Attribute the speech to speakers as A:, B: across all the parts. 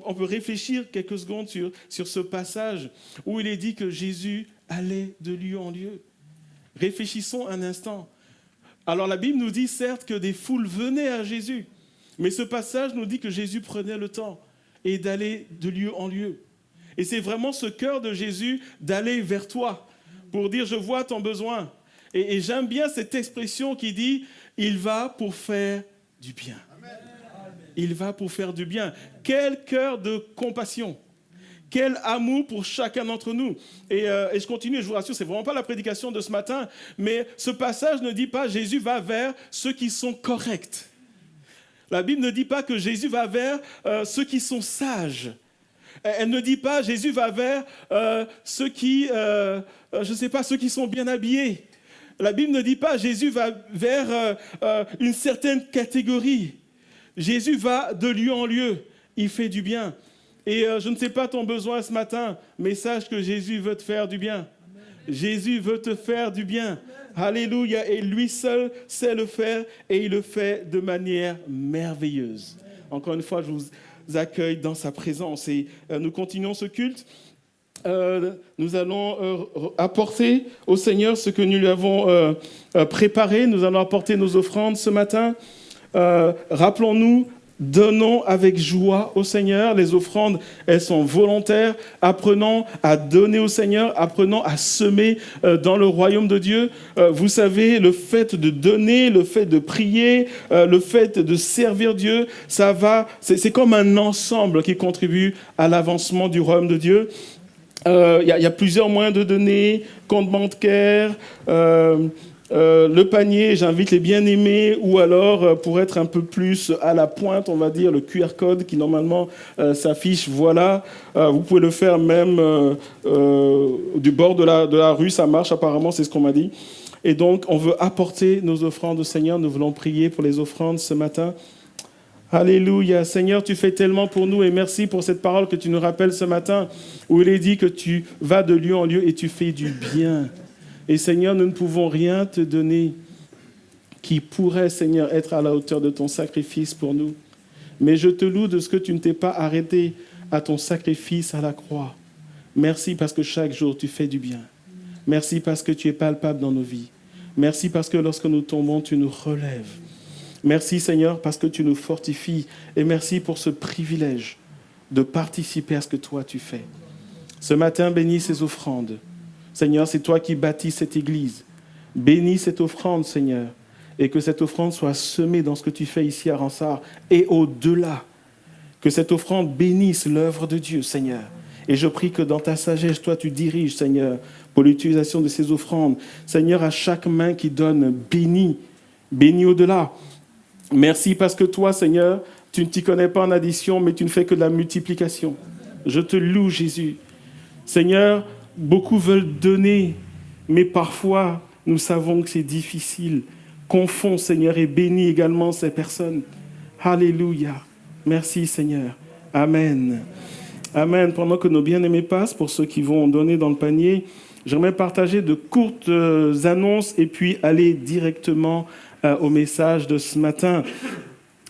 A: on peut réfléchir quelques secondes sur ce passage où il est dit que Jésus allait de lieu en lieu. Réfléchissons un instant. Alors la Bible nous dit certes que des foules venaient à Jésus, mais ce passage nous dit que Jésus prenait le temps et d'aller de lieu en lieu. Et c'est vraiment ce cœur de Jésus d'aller vers toi pour dire « je vois ton besoin ». Et j'aime bien cette expression qui dit « il va pour faire du bien ». Il va pour faire du bien. Quel cœur de compassion. Quel amour pour chacun d'entre nous. Et je continue, je vous rassure, ce n'est vraiment pas la prédication de ce matin, mais ce passage ne dit pas « Jésus va vers ceux qui sont corrects ». La Bible ne dit pas que Jésus va vers ceux qui sont sages. Elle ne dit pas « Jésus va vers ceux qui, ceux qui sont bien habillés ». La Bible ne dit pas « Jésus va vers une certaine catégorie ». Jésus va de lieu en lieu, il fait du bien. Et je ne sais pas ton besoin ce matin, mais sache que Jésus veut te faire du bien. Amen. Jésus veut te faire du bien. Amen. Alléluia. Et lui seul sait le faire et il le fait de manière merveilleuse. Amen. Encore une fois, je vous accueille dans sa présence et nous continuons ce culte. Nous allons apporter au Seigneur ce que nous lui avons préparé. Nous allons apporter nos offrandes ce matin. Rappelons-nous, donnons avec joie au Seigneur. Les offrandes, elles sont volontaires. Apprenons à donner au Seigneur, apprenons à semer dans le royaume de Dieu. Vous savez, le fait de donner, le fait de prier, le fait de servir Dieu, c'est comme un ensemble qui contribue à l'avancement du royaume de Dieu. Il y a plusieurs moyens de donner, compte bancaire, le panier, j'invite les bien-aimés, ou alors, pour être un peu plus à la pointe, on va dire, le QR code qui normalement s'affiche, voilà. Vous pouvez le faire même du bord de la rue, ça marche apparemment, c'est ce qu'on m'a dit. Et donc, on veut apporter nos offrandes au Seigneur, nous voulons prier pour les offrandes ce matin. Alléluia. Seigneur, tu fais tellement pour nous et merci pour cette parole que tu nous rappelles ce matin où il est dit que tu vas de lieu en lieu et tu fais du bien. Et Seigneur, nous ne pouvons rien te donner qui pourrait, Seigneur, être à la hauteur de ton sacrifice pour nous. Mais je te loue de ce que tu ne t'es pas arrêté à ton sacrifice à la croix. Merci parce que chaque jour tu fais du bien. Merci parce que tu es palpable dans nos vies. Merci parce que lorsque nous tombons, tu nous relèves. Merci Seigneur parce que tu nous fortifies et merci pour ce privilège de participer à ce que toi tu fais. Ce matin, bénis ces offrandes. Seigneur, c'est toi qui bâtis cette église. Bénis cette offrande, Seigneur, et que cette offrande soit semée dans ce que tu fais ici à Ransard et au-delà. Que cette offrande bénisse l'œuvre de Dieu, Seigneur. Et je prie que dans ta sagesse, toi tu diriges, Seigneur, pour l'utilisation de ces offrandes. Seigneur, à chaque main qui donne, bénis au-delà. Merci parce que toi, Seigneur, tu ne t'y connais pas en addition, mais tu ne fais que de la multiplication. Je te loue, Jésus. Seigneur, beaucoup veulent donner, mais parfois, nous savons que c'est difficile. Confonds, Seigneur, et bénis également ces personnes. Alléluia. Merci, Seigneur. Amen. Amen. Pendant que nos bien-aimés passent, pour ceux qui vont donner dans le panier, j'aimerais partager de courtes annonces et puis aller directement au message de ce matin.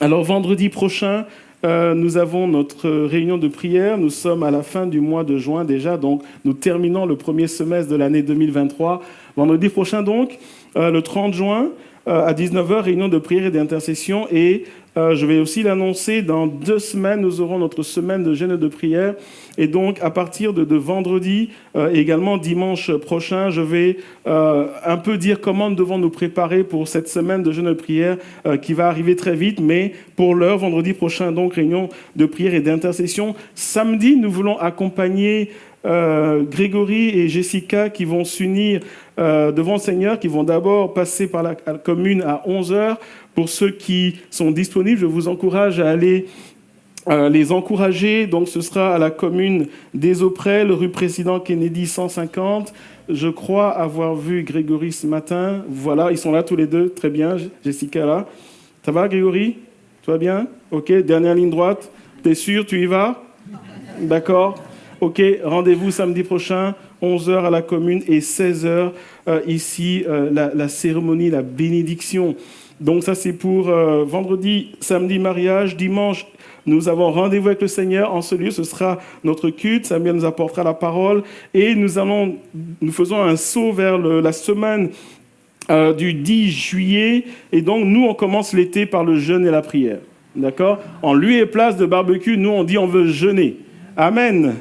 A: Alors, vendredi prochain, nous avons notre réunion de prière. Nous sommes à la fin du mois de juin déjà, donc nous terminons le premier semestre de l'année 2023. Vendredi prochain, donc, le 30 juin, à 19h, réunion de prière et d'intercession. Et je vais aussi l'annoncer, dans 2 semaines, nous aurons notre semaine de jeûne et de prière. Et donc, à partir de vendredi, et également dimanche prochain, je vais un peu dire comment nous devons nous préparer pour cette semaine de jeûne et de prière qui va arriver très vite. Mais pour l'heure, vendredi prochain, donc, réunion de prière et d'intercession. Samedi, nous voulons accompagner Grégory et Jessica qui vont s'unir devant le Seigneur, qui vont d'abord passer par la commune à 11h. Pour ceux qui sont disponibles, je vous encourage à aller les encourager. Donc ce sera à la commune des Auprels, rue Président Kennedy 150. Je crois avoir vu Grégory ce matin. Voilà, ils sont là tous les deux. Très bien, Jessica là. Ça va Grégory? Tout va bien? Ok, dernière ligne droite. T'es sûr, tu y vas? D'accord. Ok, rendez-vous samedi prochain, 11h à la commune et 16h ici, la cérémonie, la bénédiction. Donc ça c'est pour vendredi, samedi mariage, dimanche Nous avons rendez-vous avec le Seigneur en ce lieu. Ce sera notre culte. Samuel nous apportera la parole. Et nous faisons un saut vers la semaine du 10 juillet. Et donc, nous, on commence l'été par le jeûne et la prière. D'accord ? En lieu et place de barbecue, nous, on dit on veut jeûner. Amen. Amen.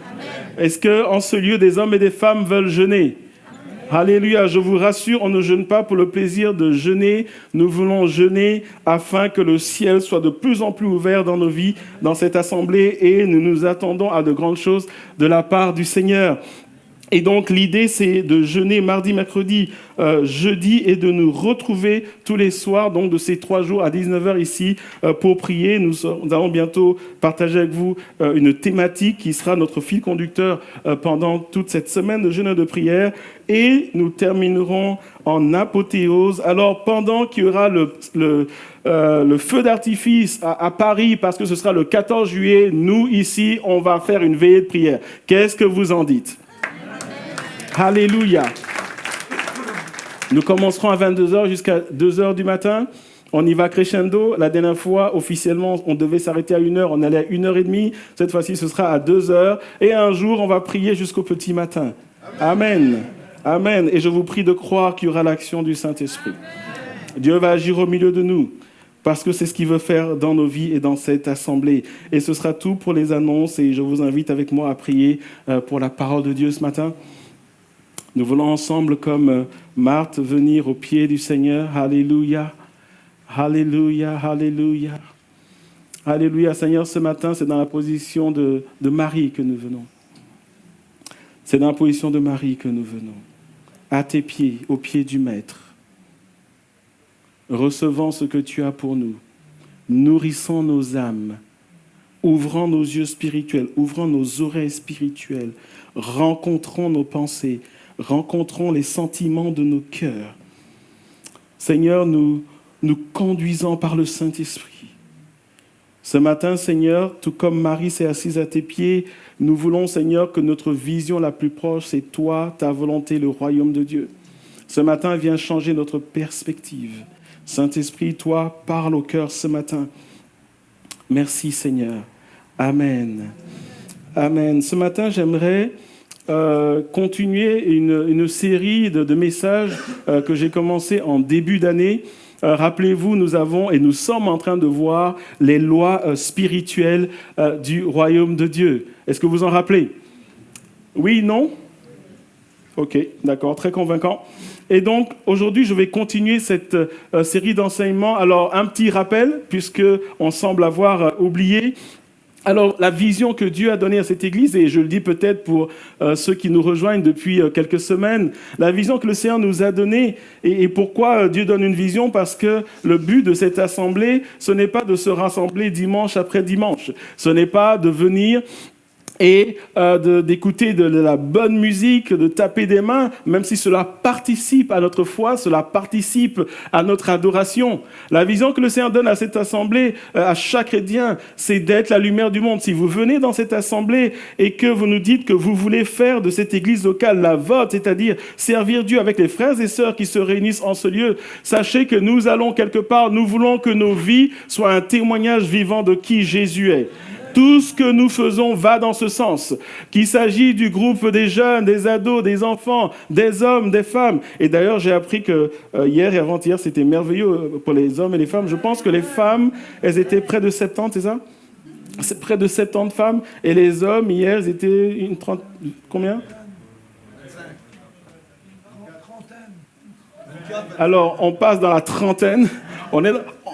A: Est-ce qu'en ce lieu, des hommes et des femmes veulent jeûner ? Alléluia, je vous rassure, on ne jeûne pas pour le plaisir de jeûner. Nous voulons jeûner afin que le ciel soit de plus en plus ouvert dans nos vies, dans cette assemblée, et nous nous attendons à de grandes choses de la part du Seigneur. Et donc, l'idée, c'est de jeûner mardi, mercredi, jeudi, et de nous retrouver tous les soirs, donc de ces 3 jours à 19h ici, pour prier. Nous allons bientôt partager avec vous une thématique qui sera notre fil conducteur pendant toute cette semaine de jeûne et de prière. Et nous terminerons en apothéose. Alors, pendant qu'il y aura le feu d'artifice à Paris, parce que ce sera le 14 juillet, nous, ici, on va faire une veillée de prière. Qu'est-ce que vous en dites ? Alléluia. Nous commencerons à 22h jusqu'à 2h du matin. On y va crescendo. La dernière fois, officiellement, on devait s'arrêter à 1h. On allait à 1h30. Cette fois-ci, ce sera à 2h. Et un jour, on va prier jusqu'au petit matin. Amen. Amen. Et je vous prie de croire qu'il y aura l'action du Saint-Esprit. Dieu va agir au milieu de nous, parce que c'est ce qu'il veut faire dans nos vies et dans cette assemblée. Et ce sera tout pour les annonces. Et je vous invite avec moi à prier pour la parole de Dieu ce matin. Nous voulons ensemble, comme Marthe, venir au pied du Seigneur. Alléluia, alléluia, alléluia. Alléluia, Seigneur, ce matin, c'est dans la position de Marie que nous venons. C'est dans la position de Marie que nous venons. À tes pieds, aux pieds du Maître. Recevant ce que tu as pour nous. Nourrissant nos âmes. Ouvrant nos yeux spirituels. Ouvrant nos oreilles spirituelles. Rencontrons nos pensées. Rencontrons les sentiments de nos cœurs. Seigneur, nous conduisons par le Saint-Esprit. Ce matin, Seigneur, tout comme Marie s'est assise à tes pieds, nous voulons, Seigneur, que notre vision la plus proche, c'est toi, ta volonté, le royaume de Dieu. Ce matin, viens changer notre perspective. Saint-Esprit, toi, parle au cœur ce matin. Merci, Seigneur. Amen. Amen. Ce matin, j'aimerais continuer une série de messages que j'ai commencé en début d'année. Rappelez-vous, nous sommes en train de voir les lois spirituelles du royaume de Dieu. Est-ce que vous en rappelez ? Oui, non ? Ok, d'accord, très convaincant. Et donc, aujourd'hui, je vais continuer cette série d'enseignements. Alors, un petit rappel, puisqu'on semble avoir oublié. Alors, la vision que Dieu a donnée à cette Église, et je le dis peut-être pour ceux qui nous rejoignent depuis quelques semaines, la vision que le Seigneur nous a donnée, et pourquoi Dieu donne une vision ? Parce que le but de cette assemblée, ce n'est pas de se rassembler dimanche après dimanche. Ce n'est pas de venir et d'écouter de la bonne musique, de taper des mains, même si cela participe à notre foi, cela participe à notre adoration. La vision que le Seigneur donne à cette assemblée, à chaque chrétien, c'est d'être la lumière du monde. Si vous venez dans cette assemblée et que vous nous dites que vous voulez faire de cette église locale la vôtre, c'est-à-dire servir Dieu avec les frères et sœurs qui se réunissent en ce lieu, sachez que nous allons quelque part, nous voulons que nos vies soient un témoignage vivant de qui Jésus est. Tout ce que nous faisons va dans ce sens. Qu'il s'agit du groupe des jeunes, des ados, des enfants, des hommes, des femmes. Et d'ailleurs, j'ai appris que hier et avant-hier, c'était merveilleux pour les hommes et les femmes. Je pense que les femmes, elles étaient près de 70, c'est ça ? C'est près de 70 femmes. Et les hommes, hier, ils étaient une trentaine. Combien ? Alors, on passe dans la trentaine.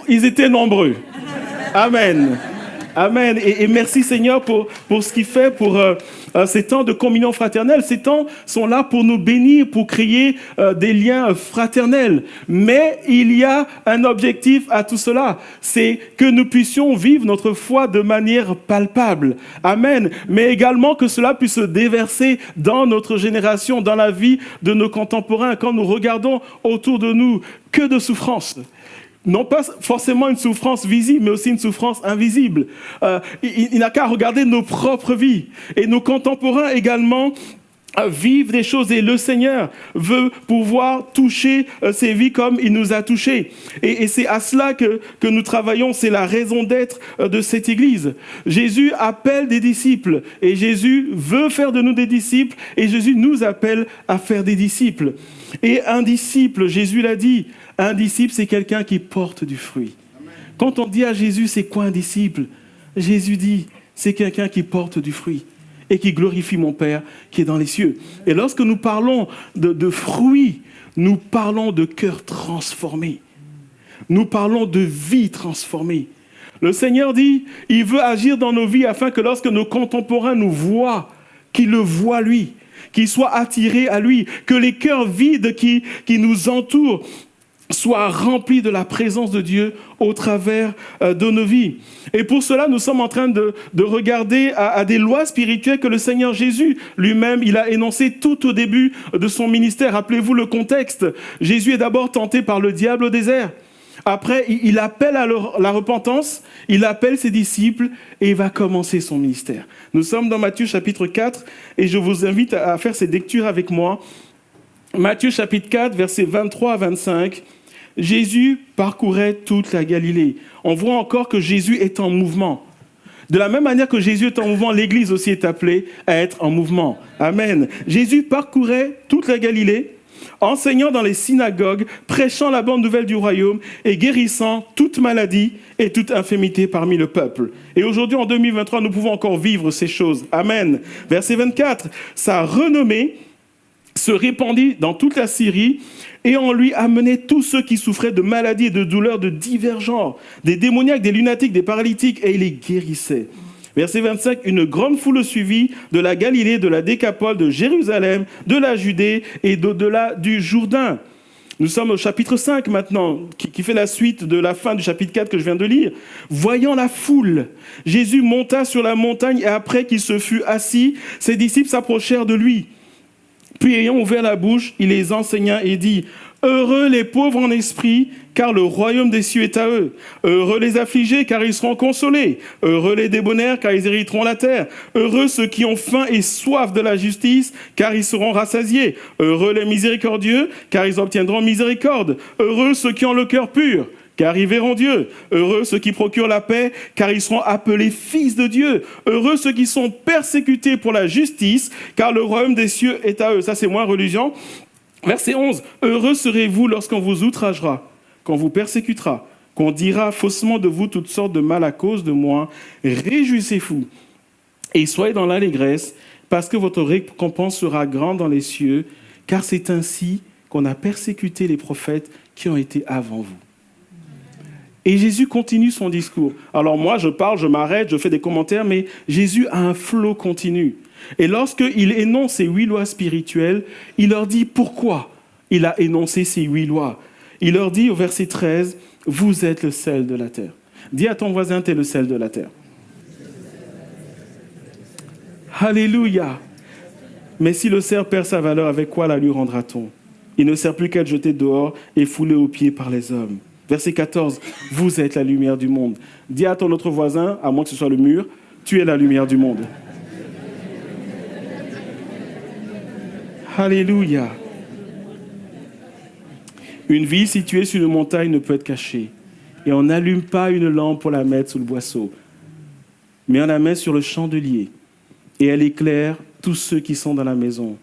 A: Ils étaient nombreux. Amen. Amen. Et merci Seigneur pour ce qu'il fait pour ces temps de communion fraternelle. Ces temps sont là pour nous bénir, pour créer des liens fraternels. Mais il y a un objectif à tout cela. C'est que nous puissions vivre notre foi de manière palpable. Amen. Mais également que cela puisse se déverser dans notre génération, dans la vie de nos contemporains. Quand nous regardons autour de nous, que de souffrances. Non pas forcément une souffrance visible, mais aussi une souffrance invisible. Il n'a qu'à regarder nos propres vies. Et nos contemporains également vivre des choses et le Seigneur veut pouvoir toucher ces vies comme il nous a touchés. Et c'est à cela que nous travaillons, c'est la raison d'être de cette Église. Jésus appelle des disciples et Jésus veut faire de nous des disciples et Jésus nous appelle à faire des disciples. Et un disciple, Jésus l'a dit, un disciple c'est quelqu'un qui porte du fruit. Quand on dit à Jésus c'est quoi un disciple? Jésus dit c'est quelqu'un qui porte du fruit et qui glorifie mon Père qui est dans les cieux. Et lorsque nous parlons de fruits, nous parlons de cœur transformé. Nous parlons de vie transformée. Le Seigneur dit, il veut agir dans nos vies afin que lorsque nos contemporains nous voient, qu'ils le voient lui, qu'ils soient attirés à lui, que les cœurs vides qui nous entourent soient remplis de la présence de Dieu au travers de nos vies. Et pour cela, nous sommes en train de regarder à des lois spirituelles que le Seigneur Jésus lui-même, il a énoncées tout au début de son ministère. Rappelez-vous le contexte. Jésus est d'abord tenté par le diable au désert. Après, il appelle à la repentance, il appelle ses disciples et il va commencer son ministère. Nous sommes dans Matthieu chapitre 4 et je vous invite à faire cette lecture avec moi. Matthieu chapitre 4, versets 23 à 25. Jésus parcourait toute la Galilée. On voit encore que Jésus est en mouvement. De la même manière que Jésus est en mouvement, l'Église aussi est appelée à être en mouvement. Amen. Jésus parcourait toute la Galilée, enseignant dans les synagogues, prêchant la bonne nouvelle du royaume et guérissant toute maladie et toute infirmité parmi le peuple. Et aujourd'hui, en 2023, nous pouvons encore vivre ces choses. Amen. Verset 24. Sa renommée se répandit dans toute la Syrie et on lui amenait tous ceux qui souffraient de maladies et de douleurs de divers genres, des démoniaques, des lunatiques, des paralytiques, et il les guérissait. Verset 25, une grande foule le suivit de la Galilée, de la Décapole, de Jérusalem, de la Judée et d'au-delà du Jourdain. Nous sommes au chapitre 5 maintenant, qui fait la suite de la fin du chapitre 4 que je viens de lire. Voyant la foule, Jésus monta sur la montagne et après qu'il se fut assis, ses disciples s'approchèrent de lui. Puis ayant ouvert la bouche, il les enseigna et dit « Heureux les pauvres en esprit, car le royaume des cieux est à eux. Heureux les affligés, car ils seront consolés. Heureux les débonnaires, car ils hériteront la terre. Heureux ceux qui ont faim et soif de la justice, car ils seront rassasiés. Heureux les miséricordieux, car ils obtiendront miséricorde. Heureux ceux qui ont le cœur pur, car ils verront Dieu. Heureux ceux qui procurent la paix, car ils seront appelés fils de Dieu. Heureux ceux qui sont persécutés pour la justice, car le royaume des cieux est à eux. Ça, c'est moins religion. Verset 11. Heureux serez-vous lorsqu'on vous outragera, qu'on vous persécutera, qu'on dira faussement de vous toutes sortes de mal à cause de moi. Réjouissez-vous et soyez dans l'allégresse, parce que votre récompense sera grande dans les cieux, car c'est ainsi qu'on a persécuté les prophètes qui ont été avant vous. Et Jésus continue son discours. Alors moi, je parle, je m'arrête, je fais des commentaires, mais Jésus a un flot continu. Et lorsqu'il énonce ces 8 lois spirituelles, il leur dit pourquoi il a énoncé ces 8 lois. Il leur dit au verset 13, « Vous êtes le sel de la terre. » Dis à ton voisin, « T'es le sel de la terre. » Alléluia. Mais si le cerf perd sa valeur, avec quoi la lui rendra-t-on? Il ne sert plus qu'à être jeté dehors et foulé aux pieds par les hommes. Verset 14, « Vous êtes la lumière du monde. » Dis à ton autre voisin, à moins que ce soit le mur, « Tu es la lumière du monde. » Alléluia. Une ville située sur une montagne ne peut être cachée. Et on n'allume pas une lampe pour la mettre sous le boisseau, mais on la met sur le chandelier. Et elle éclaire tous ceux qui sont dans la maison.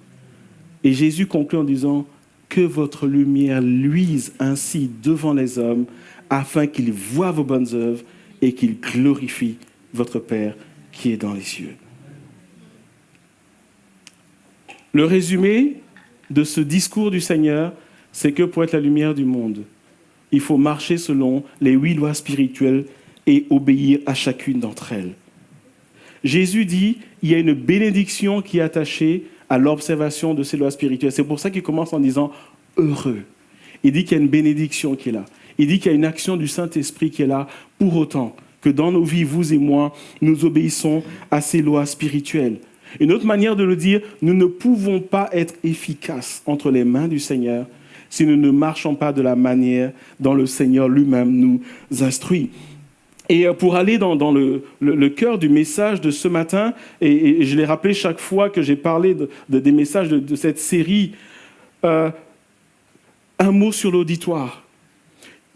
A: Et Jésus conclut en disant, que votre lumière luise ainsi devant les hommes, afin qu'ils voient vos bonnes œuvres et qu'ils glorifient votre Père qui est dans les cieux. Le résumé de ce discours du Seigneur, c'est que pour être la lumière du monde, il faut marcher selon les 8 lois spirituelles et obéir à chacune d'entre elles. Jésus dit, il y a une bénédiction qui est attachée à l'observation de ces lois spirituelles. C'est pour ça qu'il commence en disant « heureux ». Il dit qu'il y a une bénédiction qui est là. Il dit qu'il y a une action du Saint-Esprit qui est là, pour autant que dans nos vies, vous et moi, nous obéissons à ces lois spirituelles. Une autre manière de le dire, nous ne pouvons pas être efficaces entre les mains du Seigneur si nous ne marchons pas de la manière dont le Seigneur lui-même nous instruit. Et pour aller dans le cœur du message de ce matin, et je l'ai rappelé chaque fois que j'ai parlé des messages de cette série, un mot sur l'auditoire.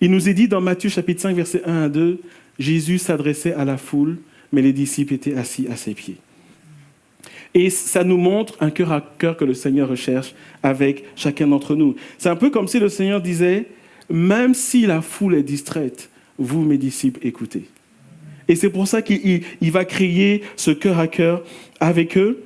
A: Il nous est dit dans Matthieu chapitre 5, versets 1 à 2, Jésus s'adressait à la foule, mais les disciples étaient assis à ses pieds. Et ça nous montre un cœur à cœur que le Seigneur recherche avec chacun d'entre nous. C'est un peu comme si le Seigneur disait, même si la foule est distraite, vous, mes disciples, écoutez. Et c'est pour ça qu'il va créer ce cœur à cœur avec eux.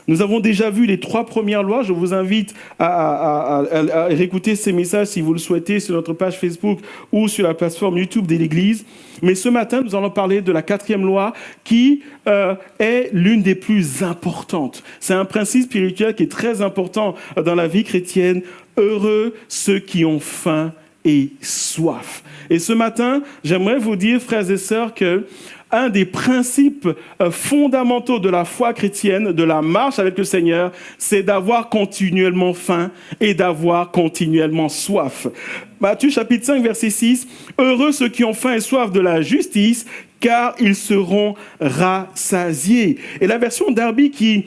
A: Nous avons déjà vu les 3 premières lois. Je vous invite à réécouter ces messages si vous le souhaitez sur notre page Facebook ou sur la plateforme YouTube de l'Église. Mais ce matin, nous allons parler de la 4e loi qui est l'une des plus importantes. C'est un principe spirituel qui est très important dans la vie chrétienne. Heureux ceux qui ont faim et soif. Et ce matin, j'aimerais vous dire, frères et sœurs, que un des principes fondamentaux de la foi chrétienne, de la marche avec le Seigneur, c'est d'avoir continuellement faim et d'avoir continuellement soif. Matthieu chapitre 5, verset 6, « Heureux ceux qui ont faim et soif de la justice, car ils seront rassasiés. » Et la version Darby qui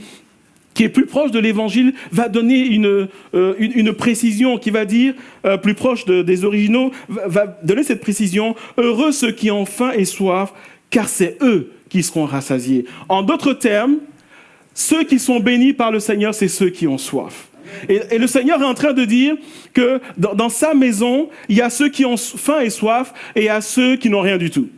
A: est plus proche de l'Évangile, va donner une précision qui va dire, plus proche des originaux, va donner cette précision, « Heureux ceux qui ont faim et soif, car c'est eux qui seront rassasiés. » En d'autres termes, ceux qui sont bénis par le Seigneur, c'est ceux qui ont soif. Et le Seigneur est en train de dire que dans sa maison, il y a ceux qui ont faim et soif, et il y a ceux qui n'ont rien du tout.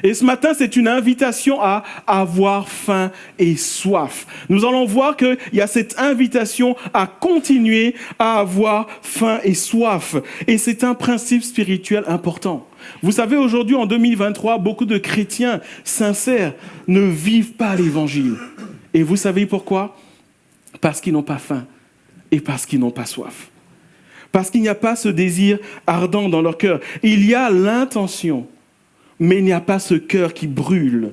A: Et ce matin, c'est une invitation à avoir faim et soif. Nous allons voir qu'il y a cette invitation à continuer à avoir faim et soif. Et c'est un principe spirituel important. Vous savez, aujourd'hui, en 2023, beaucoup de chrétiens sincères ne vivent pas l'Évangile. Et vous savez pourquoi ? Parce qu'ils n'ont pas faim et parce qu'ils n'ont pas soif. Parce qu'il n'y a pas ce désir ardent dans leur cœur. Il y a l'intention, mais il n'y a pas ce cœur qui brûle.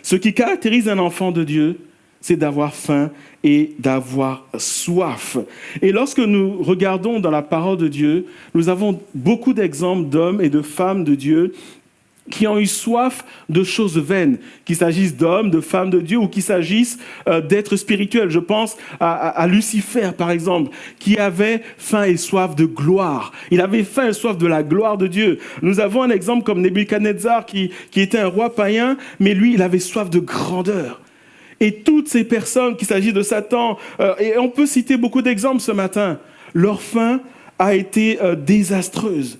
A: Ce qui caractérise un enfant de Dieu, c'est d'avoir faim et d'avoir soif. Et lorsque nous regardons dans la parole de Dieu, nous avons beaucoup d'exemples d'hommes et de femmes de Dieu qui ont eu soif de choses vaines, qu'il s'agisse d'hommes, de femmes de Dieu, ou qu'il s'agisse d'êtres spirituels. Je pense à Lucifer, par exemple, qui avait faim et soif de gloire. Il avait faim et soif de la gloire de Dieu. Nous avons un exemple comme Nebuchadnezzar, qui était un roi païen, mais lui, il avait soif de grandeur. Et toutes ces personnes, qu'il s'agisse de Satan, et on peut citer beaucoup d'exemples ce matin, leur faim a été désastreuse.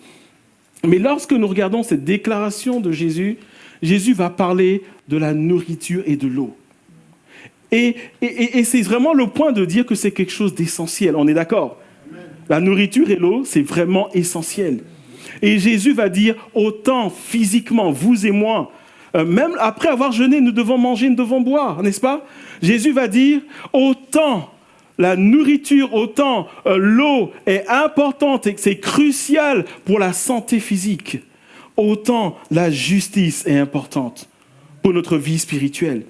A: Mais lorsque nous regardons cette déclaration de Jésus, Jésus va parler de la nourriture et de l'eau. Et c'est vraiment le point de dire que c'est quelque chose d'essentiel. On est d'accord ? Amen. La nourriture et l'eau, c'est vraiment essentiel. Et Jésus va dire, autant physiquement, vous et moi, même après avoir jeûné, nous devons manger, nous devons boire, n'est-ce pas ? Jésus va dire, autant la nourriture, autant l'eau est importante et que c'est crucial pour la santé physique, autant la justice est importante pour notre vie spirituelle.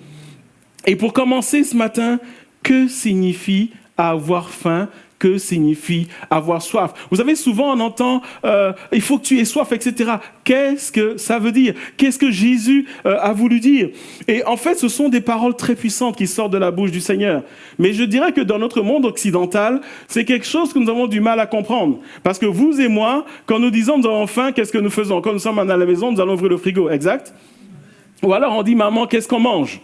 A: Et pour commencer ce matin, que signifie avoir faim ? Que signifie avoir soif ? Vous savez, souvent on entend « il faut que tu aies soif », etc. Qu'est-ce que ça veut dire ? Qu'est-ce que Jésus a voulu dire ? Et en fait, ce sont des paroles très puissantes qui sortent de la bouche du Seigneur. Mais je dirais que dans notre monde occidental, c'est quelque chose que nous avons du mal à comprendre. Parce que vous et moi, quand nous disons « nous avons faim », qu'est-ce que nous faisons ? Quand nous sommes à la maison, nous allons ouvrir le frigo, exact ? Ou alors on dit « maman, qu'est-ce qu'on mange ?»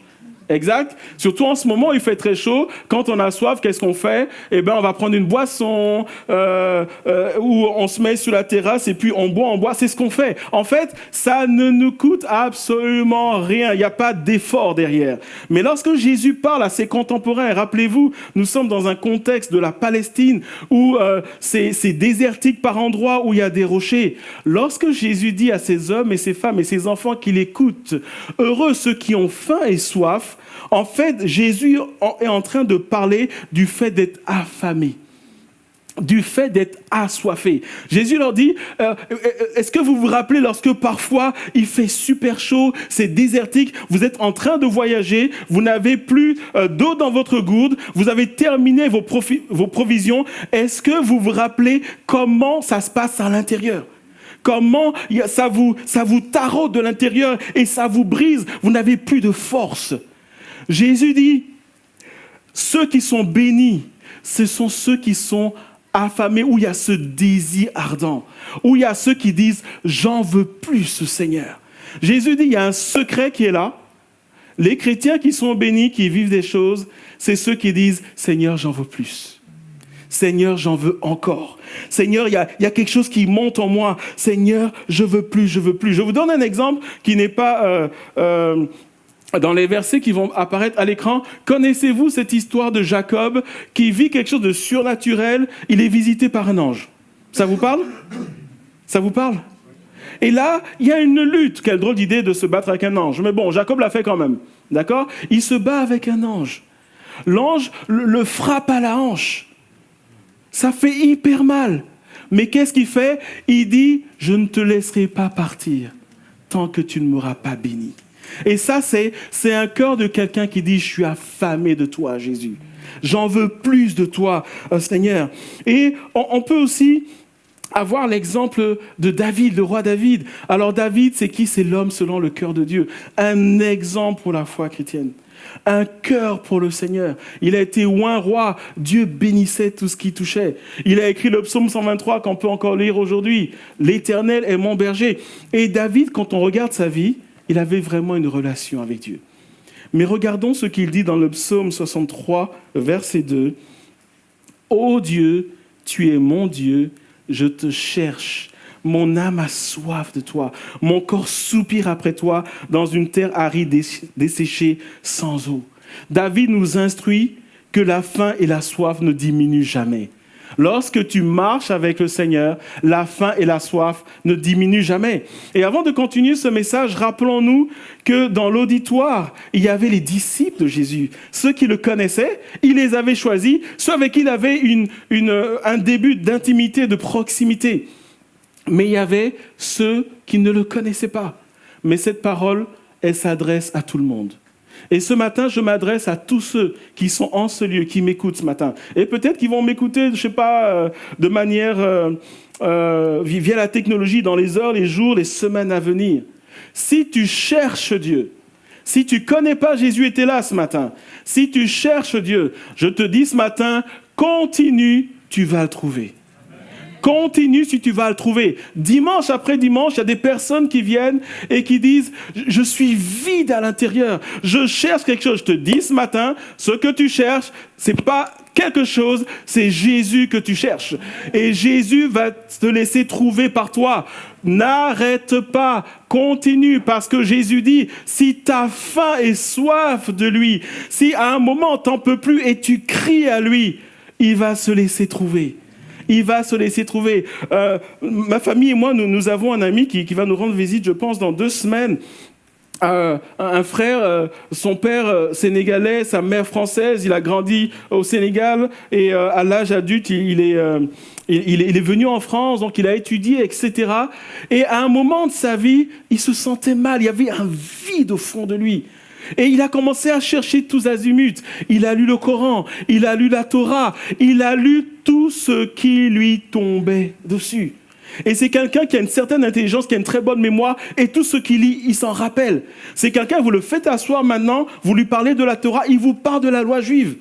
A: Exact. Surtout en ce moment, il fait très chaud. Quand on a soif, qu'est-ce qu'on fait ? Eh bien, on va prendre une boisson ou on se met sur la terrasse et puis on boit. C'est ce qu'on fait. En fait, ça ne nous coûte absolument rien. Il n'y a pas d'effort derrière. Mais lorsque Jésus parle à ses contemporains, rappelez-vous, nous sommes dans un contexte de la Palestine où c'est désertique par endroits où il y a des rochers. Lorsque Jésus dit à ces hommes et ces femmes et ces enfants qui l'écoutent, « Heureux ceux qui ont faim et soif », en fait, Jésus est en train de parler du fait d'être affamé, du fait d'être assoiffé. Jésus leur dit, est-ce que vous vous rappelez lorsque parfois il fait super chaud, c'est désertique, vous êtes en train de voyager, vous n'avez plus d'eau dans votre gourde, vous avez terminé vos provisions, est-ce que vous vous rappelez comment ça se passe à l'intérieur ? comment ça vous taraude de l'intérieur et ça vous brise. Vous n'avez plus de force. Jésus dit, ceux qui sont bénis, ce sont ceux qui sont affamés, où il y a ce désir ardent, où il y a ceux qui disent, j'en veux plus, Seigneur. Jésus dit, il y a un secret qui est là. Les chrétiens qui sont bénis, qui vivent des choses, c'est ceux qui disent, Seigneur, j'en veux plus. Seigneur, j'en veux encore. Seigneur, il y a quelque chose qui monte en moi. Seigneur, je veux plus, je veux plus. Je vous donne un exemple qui n'est pas dans les versets qui vont apparaître à l'écran. Connaissez-vous cette histoire de Jacob qui vit quelque chose de surnaturel? Il est visité par un ange. Ça vous parle? Ça vous parle? Et là, il y a une lutte. Quelle drôle d'idée de se battre avec un ange. Mais bon, Jacob l'a fait quand même. D'accord? Il se bat avec un ange. L'ange le frappe à la hanche. Ça fait hyper mal. Mais qu'est-ce qu'il fait? Il dit, je ne te laisserai pas partir tant que tu ne m'auras pas béni. Et ça, c'est un cœur de quelqu'un qui dit, je suis affamé de toi, Jésus. J'en veux plus de toi, Seigneur. Et on peut aussi avoir l'exemple de David, le roi David. Alors David, c'est qui? C'est l'homme selon le cœur de Dieu. Un exemple pour la foi chrétienne. Un cœur pour le Seigneur. Il a été oint roi. Dieu bénissait tout ce qui touchait. Il a écrit le psaume 123 qu'on peut encore lire aujourd'hui. L'Éternel est mon berger. Et David, quand on regarde sa vie, il avait vraiment une relation avec Dieu. Mais regardons ce qu'il dit dans le psaume 63, verset 2. Ô Dieu, tu es mon Dieu, je te cherche. Mon âme a soif de toi. Mon corps soupire après toi dans une terre aride desséchée sans eau. David nous instruit que la faim et la soif ne diminuent jamais. Lorsque tu marches avec le Seigneur, la faim et la soif ne diminuent jamais. Et avant de continuer ce message, rappelons-nous que dans l'auditoire, il y avait les disciples de Jésus. Ceux qui le connaissaient, il les avait choisis, ceux avec qui il avait un début d'intimité, de proximité. Mais il y avait ceux qui ne le connaissaient pas. Mais cette parole, elle s'adresse à tout le monde. Et ce matin, je m'adresse à tous ceux qui sont en ce lieu, qui m'écoutent ce matin. Et peut-être qu'ils vont m'écouter, je ne sais pas, de manière via la technologie dans les heures, les jours, les semaines à venir. Si tu cherches Dieu, si tu ne connais pas Jésus était là ce matin, si tu cherches Dieu, je te dis ce matin, continue, tu vas le trouver. Continue si tu vas le trouver. Dimanche après dimanche, il y a des personnes qui viennent et qui disent « Je suis vide à l'intérieur, je cherche quelque chose. » Je te dis ce matin, ce que tu cherches, ce n'est pas quelque chose, c'est Jésus que tu cherches. Et Jésus va te laisser trouver par toi. N'arrête pas, continue, parce que Jésus dit, si tu as faim et soif de lui, si à un moment tu n'en peux plus et tu cries à lui, il va se laisser trouver. Il va se laisser trouver. Ma famille et moi, nous avons un ami qui va nous rendre visite, je pense, dans 2 semaines. Un frère, son père sénégalais, sa mère française, il a grandi au Sénégal et à l'âge adulte, il est venu en France, donc il a étudié, etc. Et à un moment de sa vie, il se sentait mal, il y avait un vide au fond de lui. Et il a commencé à chercher tous azimuts. Il a lu le Coran, il a lu la Torah, il a lu tout ce qui lui tombait dessus. Et c'est quelqu'un qui a une certaine intelligence, qui a une très bonne mémoire, et tout ce qu'il lit, il s'en rappelle. C'est quelqu'un, vous le faites asseoir maintenant, vous lui parlez de la Torah, il vous parle de la loi juive.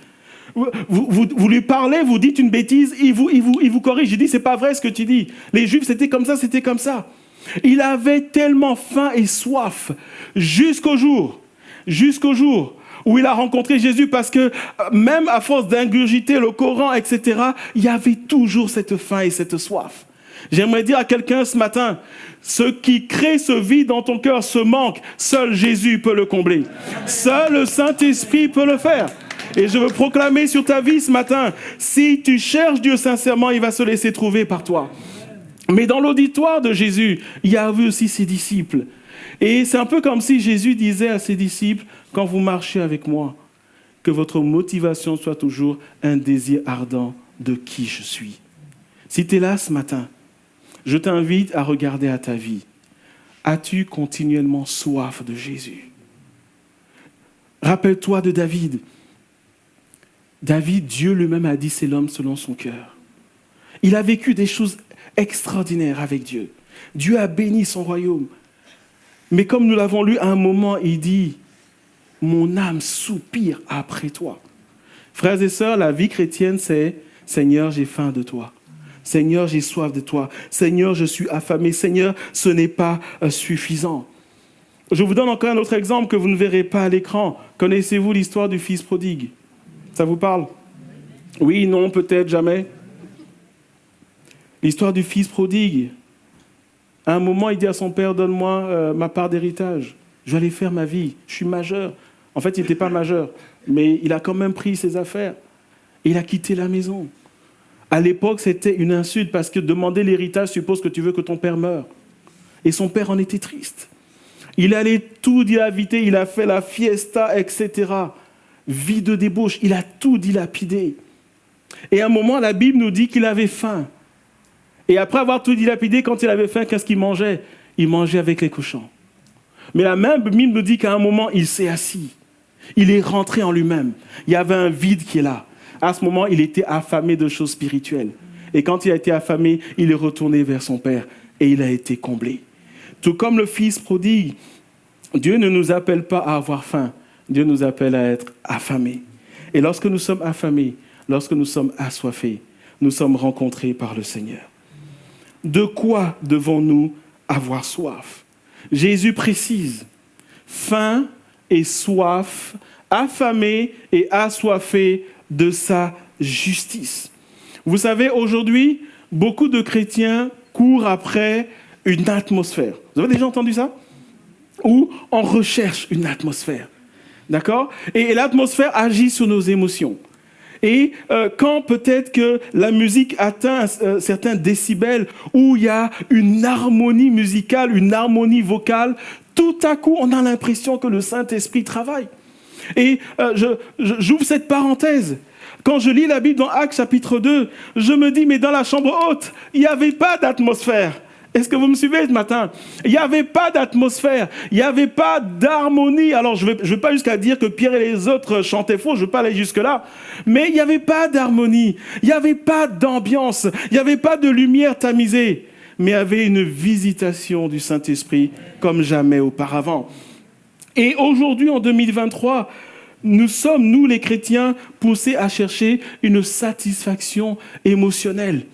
A: Vous lui parlez, vous dites une bêtise, il vous corrige. Il dit, c'est pas vrai ce que tu dis. Les Juifs, c'était comme ça, c'était comme ça. Il avait tellement faim et soif jusqu'au jour où il a rencontré Jésus, parce que même à force d'ingurgiter le Coran, etc., il y avait toujours cette faim et cette soif. J'aimerais dire à quelqu'un ce matin, ce qui crée ce vide dans ton cœur, ce manque, seul Jésus peut le combler. Seul le Saint-Esprit peut le faire. Et je veux proclamer sur ta vie ce matin, si tu cherches Dieu sincèrement, il va se laisser trouver par toi. Mais dans l'auditoire de Jésus, il y avait aussi ses disciples. Et c'est un peu comme si Jésus disait à ses disciples, quand vous marchez avec moi, que votre motivation soit toujours un désir ardent de qui je suis. Si tu es là ce matin, je t'invite à regarder à ta vie. As-tu continuellement soif de Jésus? Rappelle-toi de David. David, Dieu lui-même a dit, c'est l'homme selon son cœur. Il a vécu des choses extraordinaires avec Dieu. Dieu a béni son royaume. Mais comme nous l'avons lu à un moment, il dit « Mon âme soupire après toi ». Frères et sœurs, la vie chrétienne, c'est « Seigneur, j'ai faim de toi ». Seigneur, j'ai soif de toi. Seigneur, je suis affamé. Seigneur, ce n'est pas suffisant. Je vous donne encore un autre exemple que vous ne verrez pas à l'écran. Connaissez-vous l'histoire du fils prodigue? Ça vous parle? Oui, non, peut-être, jamais. L'histoire du fils prodigue. À un moment, il dit à son père, donne-moi ma part d'héritage. Je vais aller faire ma vie. Je suis majeur. En fait, il n'était pas majeur, mais il a quand même pris ses affaires. Et il a quitté la maison. À l'époque, c'était une insulte parce que demander l'héritage suppose que tu veux que ton père meure. Et son père en était triste. Il allait tout dilapidé, il a fait la fiesta, etc. Vie de débauche, il a tout dilapidé. Et à un moment, la Bible nous dit qu'il avait faim. Et après avoir tout dilapidé, quand il avait faim, qu'est-ce qu'il mangeait? Il mangeait avec les cochons. Mais la même Bible nous dit qu'à un moment, il s'est assis. Il est rentré en lui-même. Il y avait un vide qui est là. À ce moment, il était affamé de choses spirituelles. Et quand il a été affamé, il est retourné vers son Père et il a été comblé. Tout comme le fils prodigue, Dieu ne nous appelle pas à avoir faim. Dieu nous appelle à être affamés. Et lorsque nous sommes affamés, lorsque nous sommes assoiffés, nous sommes rencontrés par le Seigneur. De quoi devons-nous avoir soif? Jésus précise, faim et soif, affamé et assoiffé de sa justice. Vous savez, aujourd'hui, beaucoup de chrétiens courent après une atmosphère. Vous avez déjà entendu ça? Ou on recherche une atmosphère. D'accord? Et l'atmosphère agit sur nos émotions. Et quand peut-être que la musique atteint certains décibels, où il y a une harmonie musicale, une harmonie vocale, tout à coup, on a l'impression que le Saint-Esprit travaille. Et j'ouvre cette parenthèse. Quand je lis la Bible dans Actes chapitre 2, je me dis, mais dans la chambre haute, il n'y avait pas d'atmosphère. Est-ce que vous me suivez ce matin? Il n'y avait pas d'atmosphère, il n'y avait pas d'harmonie. Alors, je vais pas jusqu'à dire que Pierre et les autres chantaient faux, je ne veux pas aller jusque-là. Mais il n'y avait pas d'harmonie, il n'y avait pas d'ambiance, il n'y avait pas de lumière tamisée. Mais il y avait une visitation du Saint-Esprit comme jamais auparavant. Et aujourd'hui, en 2023, nous sommes, nous les chrétiens, poussés à chercher une satisfaction émotionnelle.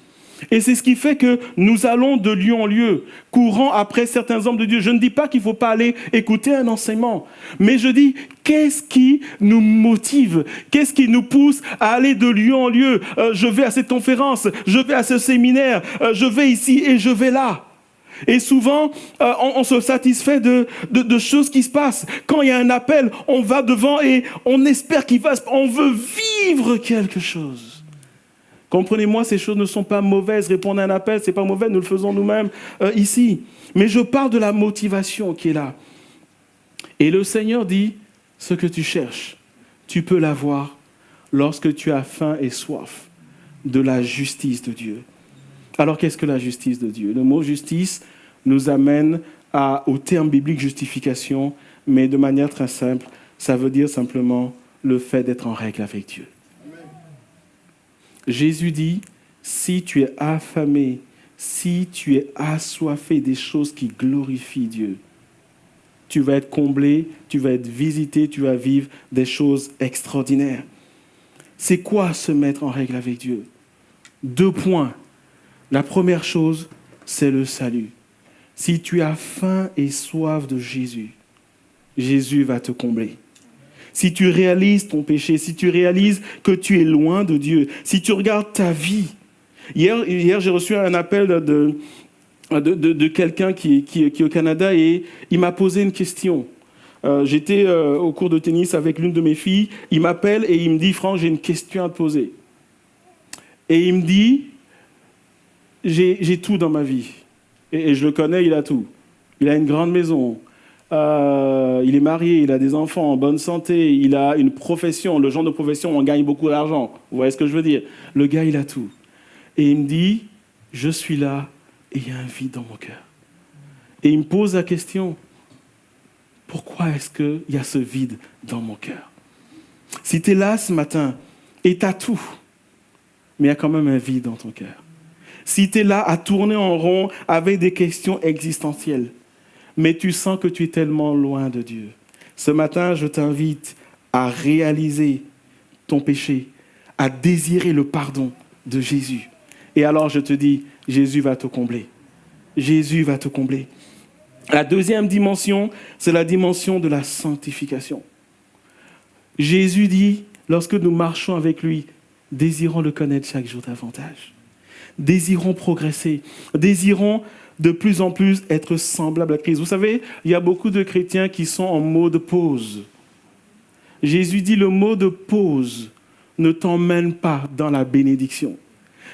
A: Et c'est ce qui fait que nous allons de lieu en lieu, courant après certains hommes de Dieu. Je ne dis pas qu'il ne faut pas aller écouter un enseignement, mais je dis, qu'est-ce qui nous motive? Qu'est-ce qui nous pousse à aller de lieu en lieu? Je vais à cette conférence, je vais à ce séminaire, je vais ici et je vais là. Et souvent, on se satisfait de choses qui se passent. Quand il y a un appel, on va devant et on espère qu'il va se passer. On veut vivre quelque chose. Comprenez-moi, ces choses ne sont pas mauvaises. Répondre à un appel, ce n'est pas mauvais, nous le faisons nous-mêmes ici. Mais je parle de la motivation qui est là. Et le Seigneur dit, ce que tu cherches, tu peux l'avoir lorsque tu as faim et soif de la justice de Dieu. Alors, qu'est-ce que la justice de Dieu? Le mot justice nous amène au terme biblique justification, mais de manière très simple, ça veut dire simplement le fait d'être en règle avec Dieu. Jésus dit, si tu es affamé, si tu es assoiffé des choses qui glorifient Dieu, tu vas être comblé, tu vas être visité, tu vas vivre des choses extraordinaires. C'est quoi se mettre en règle avec Dieu? 2 points. La première chose, c'est le salut. Si tu as faim et soif de Jésus, Jésus va te combler. Si tu réalises ton péché, si tu réalises que tu es loin de Dieu, si tu regardes ta vie. Hier j'ai reçu un appel de quelqu'un qui est au Canada et il m'a posé une question. J'étais au cours de tennis avec l'une de mes filles. Il m'appelle et il me dit, Franck, j'ai une question à te poser. Et il me dit, j'ai tout dans ma vie. Et je le connais, il a tout. Il a une grande maison. Il est marié, il a des enfants en bonne santé, il a une profession, le genre de profession où on gagne beaucoup d'argent. Vous voyez ce que je veux dire? Le gars, il a tout. Et il me dit, je suis là et il y a un vide dans mon cœur. Et il me pose la question, pourquoi est-ce qu'il y a ce vide dans mon cœur? Si tu es là ce matin et tu as tout, mais il y a quand même un vide dans ton cœur. si tu es là à tourner en rond avec des questions existentielles, mais tu sens que tu es tellement loin de Dieu, ce matin, je t'invite à réaliser ton péché, à désirer le pardon de Jésus. Et alors, je te dis, Jésus va te combler. Jésus va te combler. La deuxième dimension, c'est la dimension de la sanctification. Jésus dit, lorsque nous marchons avec lui, désirons le connaître chaque jour davantage. Désirons progresser. Désirons de plus en plus être semblables à Christ. Vous savez, il y a beaucoup de chrétiens qui sont en mode pause. Jésus dit, le mode pause ne t'emmène pas dans la bénédiction.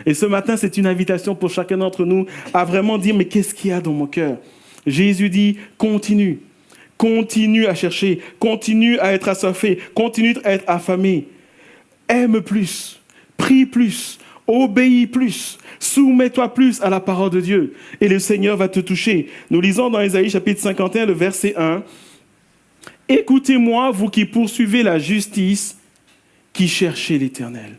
A: Et ce matin, c'est une invitation pour chacun d'entre nous à vraiment dire, mais qu'est-ce qu'il y a dans mon cœur ? Jésus dit, continue. Continue à chercher. Continue à être assoiffé. Continue à être affamé. Aime plus. Prie plus. Obéis plus. Soumets-toi plus à la parole de Dieu. Et le Seigneur va te toucher. Nous lisons dans Ésaïe chapitre 51, le verset 1. « Écoutez-moi, vous qui poursuivez la justice, qui cherchez l'Éternel. »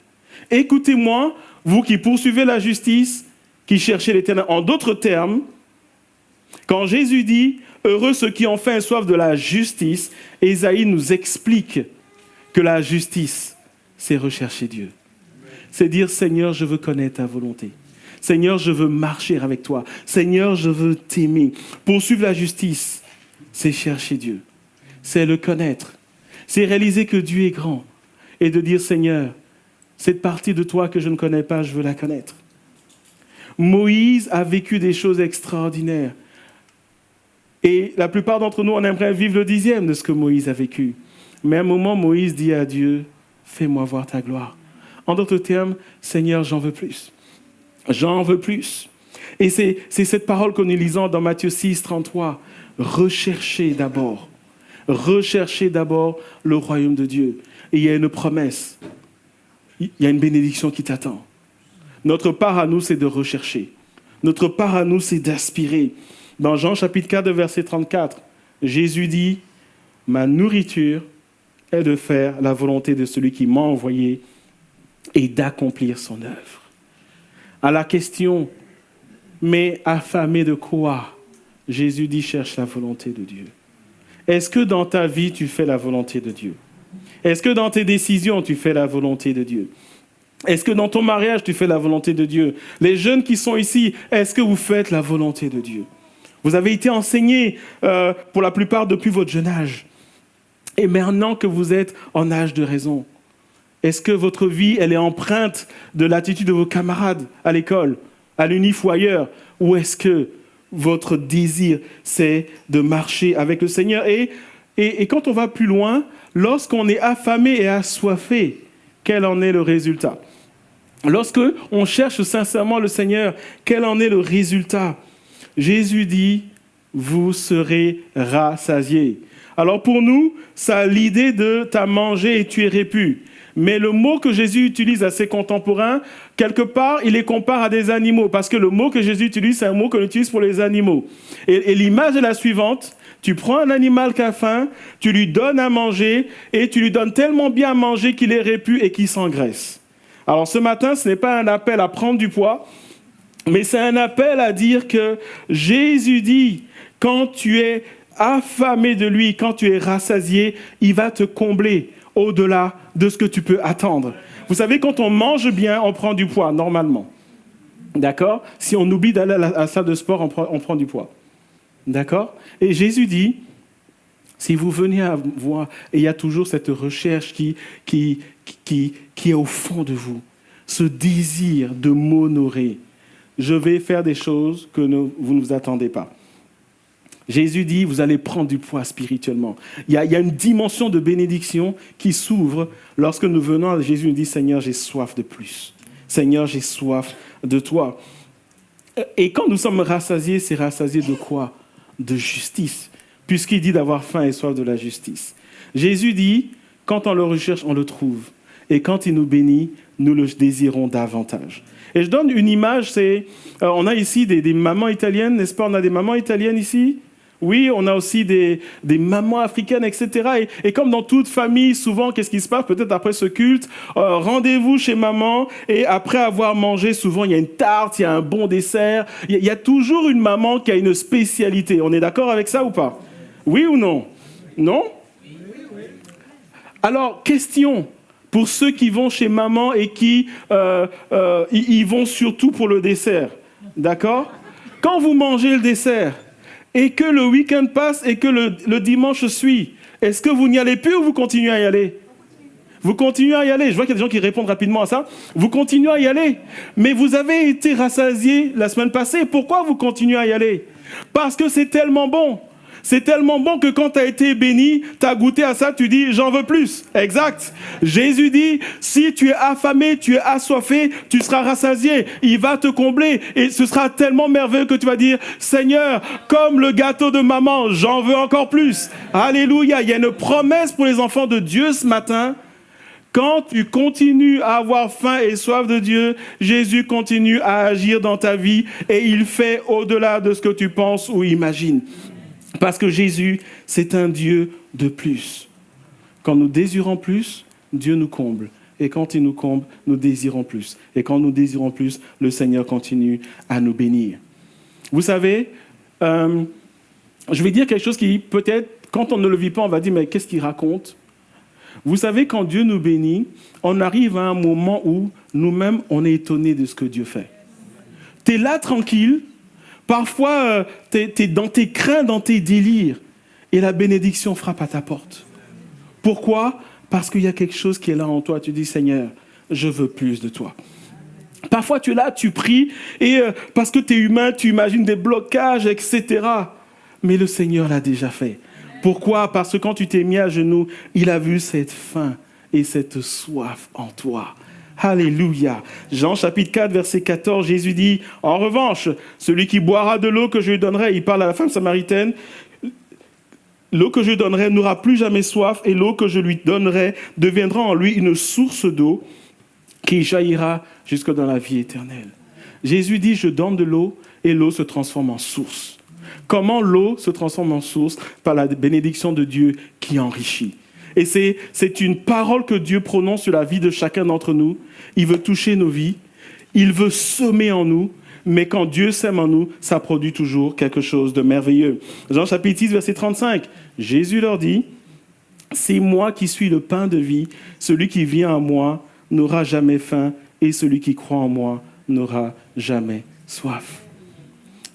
A: Écoutez-moi, vous qui poursuivez la justice, qui cherchez l'Éternel. En d'autres termes, quand Jésus dit « Heureux ceux qui ont faim et soif de la justice », Ésaïe nous explique que la justice, c'est rechercher Dieu. C'est dire « Seigneur, je veux connaître ta volonté. Seigneur, je veux marcher avec toi. Seigneur, je veux t'aimer. » Poursuivre la justice, c'est chercher Dieu. C'est le connaître. C'est réaliser que Dieu est grand. Et de dire « Seigneur, cette partie de toi que je ne connais pas, je veux la connaître. » Moïse a vécu des choses extraordinaires. Et la plupart d'entre nous, on aimerait vivre le 10e de ce que Moïse a vécu. Mais à un moment, Moïse dit à Dieu, « Fais-moi voir ta gloire. » En d'autres termes, « Seigneur, j'en veux plus. J'en veux plus. » Et c'est cette parole que nous lisons dans Matthieu 6, 33. « Recherchez d'abord le royaume de Dieu. » Et il y a une promesse. Il y a une bénédiction qui t'attend. Notre part à nous, c'est de rechercher. Notre part à nous, c'est d'aspirer. Dans Jean chapitre 4, verset 34, Jésus dit, « Ma nourriture est de faire la volonté de celui qui m'a envoyé et d'accomplir son œuvre. » À la question, mais affamé de quoi? Jésus dit, cherche la volonté de Dieu. Est-ce que dans ta vie, tu fais la volonté de Dieu? Est-ce que dans tes décisions, tu fais la volonté de Dieu? Est-ce que dans ton mariage, tu fais la volonté de Dieu? Les jeunes qui sont ici, est-ce que vous faites la volonté de Dieu? Vous avez été enseignés pour la plupart depuis votre jeune âge. Et maintenant que vous êtes en âge de raison, est-ce que votre vie, elle est empreinte de l'attitude de vos camarades à l'école, à l'UNIF ou ailleurs? Ou est-ce que votre désir, c'est de marcher avec le Seigneur? Et quand on va plus loin, lorsqu'on est affamé et assoiffé, quel en est le résultat? Lorsque on cherche sincèrement le Seigneur, quel en est le résultat? Jésus dit, vous serez rassasiés. Alors pour nous, ça a l'idée de t'as mangé et tu es répu. Mais le mot que Jésus utilise à ses contemporains, quelque part, il les compare à des animaux. Parce que le mot que Jésus utilise, c'est un mot qu'on utilise pour les animaux. Et l'image est la suivante. Tu prends un animal qui a faim, tu lui donnes à manger, et tu lui donnes tellement bien à manger qu'il est répu et qu'il s'engraisse. Alors ce matin, ce n'est pas un appel à prendre du poids, mais c'est un appel à dire que Jésus dit, quand tu es affamé de lui, quand tu es rassasié, il va te combler au-delà de ce que tu peux attendre. Vous savez, quand on mange bien, on prend du poids, normalement. D'accord? Si on oublie d'aller à la salle de sport, on prend du poids. D'accord? Et Jésus dit, si vous venez à voir, et il y a toujours cette recherche qui est au fond de vous, ce désir de m'honorer, je vais faire des choses que vous ne vous attendez pas. Jésus dit, vous allez prendre du poids spirituellement. Il y a une dimension de bénédiction qui s'ouvre lorsque nous venons à Jésus et nous dit, Seigneur, j'ai soif de plus. Seigneur, j'ai soif de toi. Et quand nous sommes rassasiés, c'est rassasié de quoi? De justice, puisqu'il dit d'avoir faim et soif de la justice. Jésus dit, quand on le recherche, on le trouve. Et quand il nous bénit, nous le désirons davantage. Et je donne une image, on a ici des mamans italiennes, n'est-ce pas? On a des mamans italiennes ici. Oui, on a aussi des mamans africaines, etc. Et comme dans toute famille, souvent, qu'est-ce qui se passe? Peut-être après ce culte, rendez-vous chez maman, et après avoir mangé, souvent, il y a une tarte, il y a un bon dessert. Il y a toujours une maman qui a une spécialité. On est d'accord avec ça ou pas? Oui ou non? Non? Alors, question pour ceux qui vont chez maman et qui y vont surtout pour le dessert. D'accord? Quand vous mangez le dessert, et que le week-end passe et que le dimanche suit, est-ce que vous n'y allez plus ou vous continuez à y aller? Vous continuez à y aller. Je vois qu'il y a des gens qui répondent rapidement à ça. Vous continuez à y aller. Mais vous avez été rassasié la semaine passée. Pourquoi vous continuez à y aller? Parce que c'est tellement bon. C'est tellement bon que quand tu as été béni, tu as goûté à ça, tu dis « j'en veux plus ». Exact. Jésus dit « si tu es affamé, tu es assoiffé, tu seras rassasié. Il va te combler et ce sera tellement merveilleux que tu vas dire « Seigneur, comme le gâteau de maman, j'en veux encore plus ». Alléluia. Il y a une promesse pour les enfants de Dieu ce matin. Quand tu continues à avoir faim et soif de Dieu, Jésus continue à agir dans ta vie et il fait au-delà de ce que tu penses ou imagines. Parce que Jésus, c'est un Dieu de plus. Quand nous désirons plus, Dieu nous comble. Et quand il nous comble, nous désirons plus. Et quand nous désirons plus, le Seigneur continue à nous bénir. Vous savez, je vais dire quelque chose qui peut-être, quand on ne le vit pas, on va dire, mais qu'est-ce qu'il raconte? Vous savez, quand Dieu nous bénit, on arrive à un moment où nous-mêmes, on est étonnés de ce que Dieu fait. Tu es là tranquille. Parfois, tu es dans tes craintes, dans tes délires, et la bénédiction frappe à ta porte. Pourquoi? Parce qu'il y a quelque chose qui est là en toi. Tu dis, Seigneur, je veux plus de toi. Parfois, tu es là, tu pries, et parce que tu es humain, tu imagines des blocages, etc. Mais le Seigneur l'a déjà fait. Pourquoi? Parce que quand tu t'es mis à genoux, il a vu cette faim et cette soif en toi. Alléluia. Jean chapitre 4, verset 14, Jésus dit, « En revanche, celui qui boira de l'eau que je lui donnerai, il parle à la femme samaritaine, l'eau que je lui donnerai n'aura plus jamais soif, et l'eau que je lui donnerai deviendra en lui une source d'eau qui jaillira jusque dans la vie éternelle. » Jésus dit, « Je donne de l'eau, et l'eau se transforme en source. » Comment l'eau se transforme en source? Par la bénédiction de Dieu qui enrichit. Et c'est une parole que Dieu prononce sur la vie de chacun d'entre nous. Il veut toucher nos vies, il veut semer en nous, mais quand Dieu sème en nous, ça produit toujours quelque chose de merveilleux. Jean chapitre 6, verset 35, Jésus leur dit, « C'est moi qui suis le pain de vie, celui qui vient à moi n'aura jamais faim, et celui qui croit en moi n'aura jamais soif. »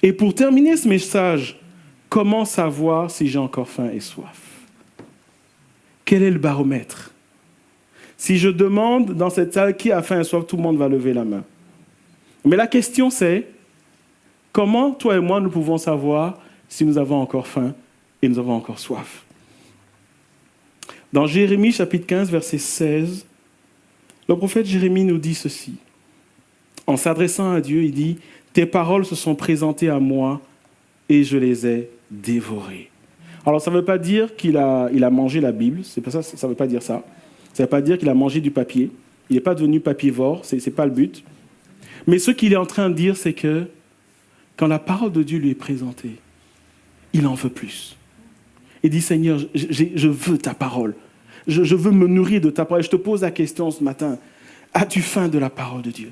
A: Et pour terminer ce message, comment savoir si j'ai encore faim et soif? Quel est le baromètre? Si je demande dans cette salle qui a faim et soif, tout le monde va lever la main. Mais la question c'est, comment toi et moi nous pouvons savoir si nous avons encore faim et nous avons encore soif? Dans Jérémie chapitre 15, verset 16, le prophète Jérémie nous dit ceci. En s'adressant à Dieu, il dit, « Tes paroles se sont présentées à moi et je les ai dévorées. » Alors, ça ne veut pas dire qu'il a mangé la Bible, c'est pas ça, ça ne veut pas dire ça. Ça ne veut pas dire qu'il a mangé du papier. Il n'est pas devenu papivore, ce n'est pas le but. Mais ce qu'il est en train de dire, c'est que quand la parole de Dieu lui est présentée, il en veut plus. Il dit, Seigneur, je veux ta parole. Je veux me nourrir de ta parole. Je te pose la question ce matin, as-tu faim de la parole de Dieu?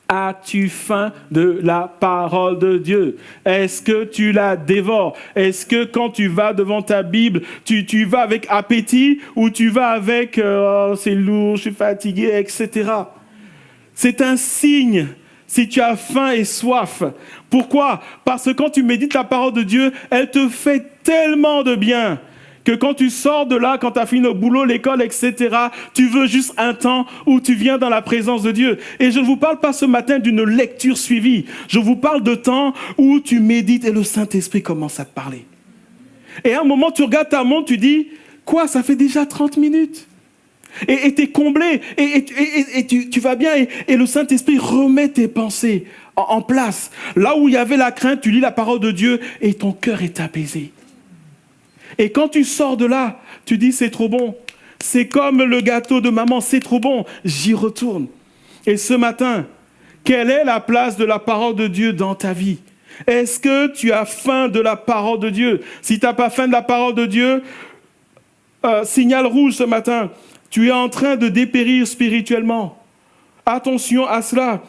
A: As-tu faim de la parole de Dieu? Est-ce que tu la dévores? Est-ce que quand tu vas devant ta Bible, tu vas avec appétit ou tu vas avec c'est lourd, je suis fatigué, etc. C'est un signe si tu as faim et soif. Pourquoi? Parce que quand tu médites la parole de Dieu, elle te fait tellement de bien que quand tu sors de là, quand tu as fini le boulot, l'école, etc., tu veux juste un temps où tu viens dans la présence de Dieu. Et je ne vous parle pas ce matin d'une lecture suivie. Je vous parle de temps où tu médites et le Saint-Esprit commence à te parler. Et à un moment, tu regardes ta montre, tu dis, quoi, ça fait déjà 30 minutes. Et tu es comblé, et tu vas bien, et le Saint-Esprit remet tes pensées en place. Là où il y avait la crainte, tu lis la parole de Dieu, et ton cœur est apaisé. Et quand tu sors de là, tu dis c'est trop bon. C'est comme le gâteau de maman, c'est trop bon, j'y retourne. Et ce matin, quelle est la place de la parole de Dieu dans ta vie? Est-ce que tu as faim de la parole de Dieu? Si tu n'as pas faim de la parole de Dieu, signal rouge ce matin. Tu es en train de dépérir spirituellement. Attention à cela.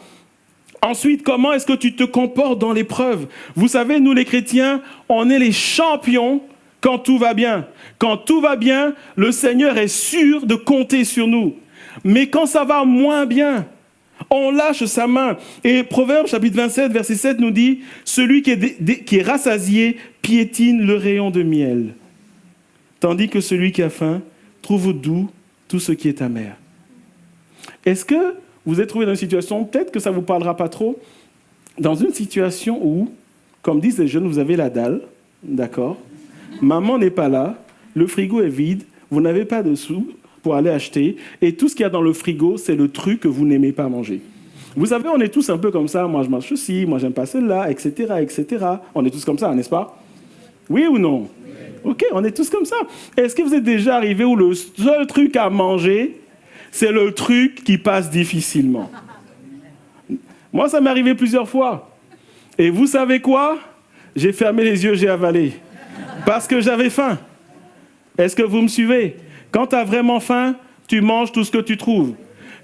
A: Ensuite, comment est-ce que tu te comportes dans l'épreuve? Vous savez, nous les chrétiens, on est les champions quand tout va bien. Quand tout va bien, le Seigneur est sûr de compter sur nous. Mais quand ça va moins bien, on lâche sa main. Et Proverbe chapitre 27, verset 7 nous dit, « Celui qui est rassasié piétine le rayon de miel, tandis que celui qui a faim trouve doux tout ce qui est amer. » Est-ce que vous êtes trouvé dans une situation, peut-être que ça ne vous parlera pas trop, dans une situation où, comme disent les jeunes, vous avez la dalle, d'accord? Maman n'est pas là, le frigo est vide, vous n'avez pas de sous pour aller acheter, et tout ce qu'il y a dans le frigo, c'est le truc que vous n'aimez pas manger. Vous savez, on est tous un peu comme ça, moi je mange ceci, moi j'aime pas celle-là, etc., etc. On est tous comme ça, n'est-ce pas? Oui ou non? Ok, on est tous comme ça. Est-ce que vous êtes déjà arrivé où le seul truc à manger, c'est le truc qui passe difficilement? Moi, ça m'est arrivé plusieurs fois. Et vous savez quoi? J'ai fermé les yeux, j'ai avalé. Parce que j'avais faim. Est-ce que vous me suivez? Quand tu as vraiment faim, tu manges tout ce que tu trouves.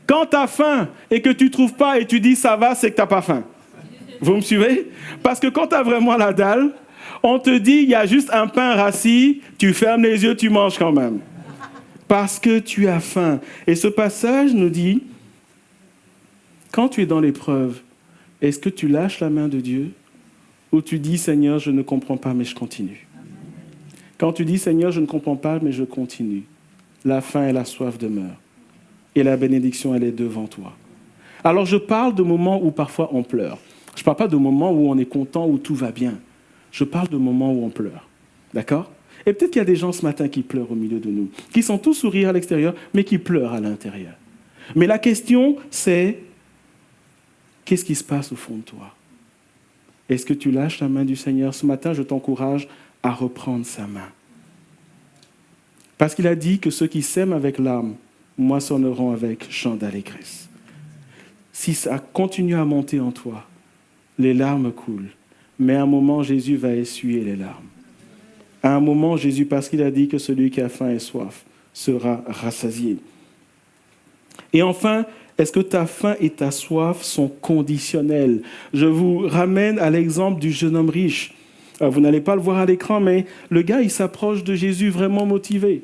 A: Quand tu as faim et que tu ne trouves pas et tu dis ça va, c'est que tu n'as pas faim. Vous me suivez? Parce que quand tu as vraiment la dalle, on te dit il y a juste un pain rassis, tu fermes les yeux, tu manges quand même. Parce que tu as faim. Et ce passage nous dit, quand tu es dans l'épreuve, est-ce que tu lâches la main de Dieu ou tu dis, Seigneur, je ne comprends pas, mais je continue? Quand tu dis, Seigneur, je ne comprends pas, mais je continue, la faim et la soif demeurent. Et la bénédiction, elle est devant toi. Alors, je parle de moments où parfois on pleure. Je ne parle pas de moments où on est content, où tout va bien. Je parle de moments où on pleure. D'accord? Et peut-être qu'il y a des gens ce matin qui pleurent au milieu de nous, qui sont tous sourires à l'extérieur, mais qui pleurent à l'intérieur. Mais la question, c'est, qu'est-ce qui se passe au fond de toi? Est-ce que tu lâches la main du Seigneur? Ce matin, je t'encourage à reprendre sa main. Parce qu'il a dit que ceux qui sèment avec larmes moissonneront avec chant d'allégresse. Si ça continue à monter en toi, les larmes coulent. Mais à un moment, Jésus va essuyer les larmes. À un moment, Jésus, parce qu'il a dit que celui qui a faim et soif sera rassasié. Et enfin, est-ce que ta faim et ta soif sont conditionnelles? Je vous ramène à l'exemple du jeune homme riche. Vous n'allez pas le voir à l'écran, mais le gars, il s'approche de Jésus vraiment motivé.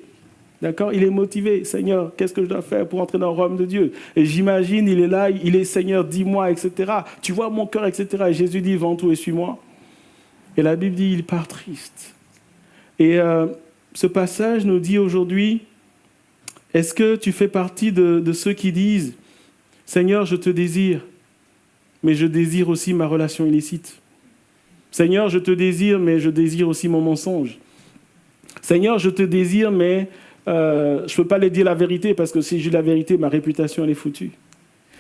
A: D'accord? Il est motivé. Seigneur, qu'est-ce que je dois faire pour entrer dans le royaume de Dieu? Et j'imagine, il est là, il est Seigneur, dis-moi, etc. Tu vois mon cœur, etc. Et Jésus dit, vends tout et suis-moi. Et la Bible dit, il part triste. Et ce passage nous dit aujourd'hui, est-ce que tu fais partie de ceux qui disent, Seigneur, je te désire, mais je désire aussi ma relation illicite. Seigneur, je te désire, mais je désire aussi mon mensonge. Seigneur, je te désire, mais je ne peux pas lui dire la vérité, parce que si je dis la vérité, ma réputation, elle est foutue.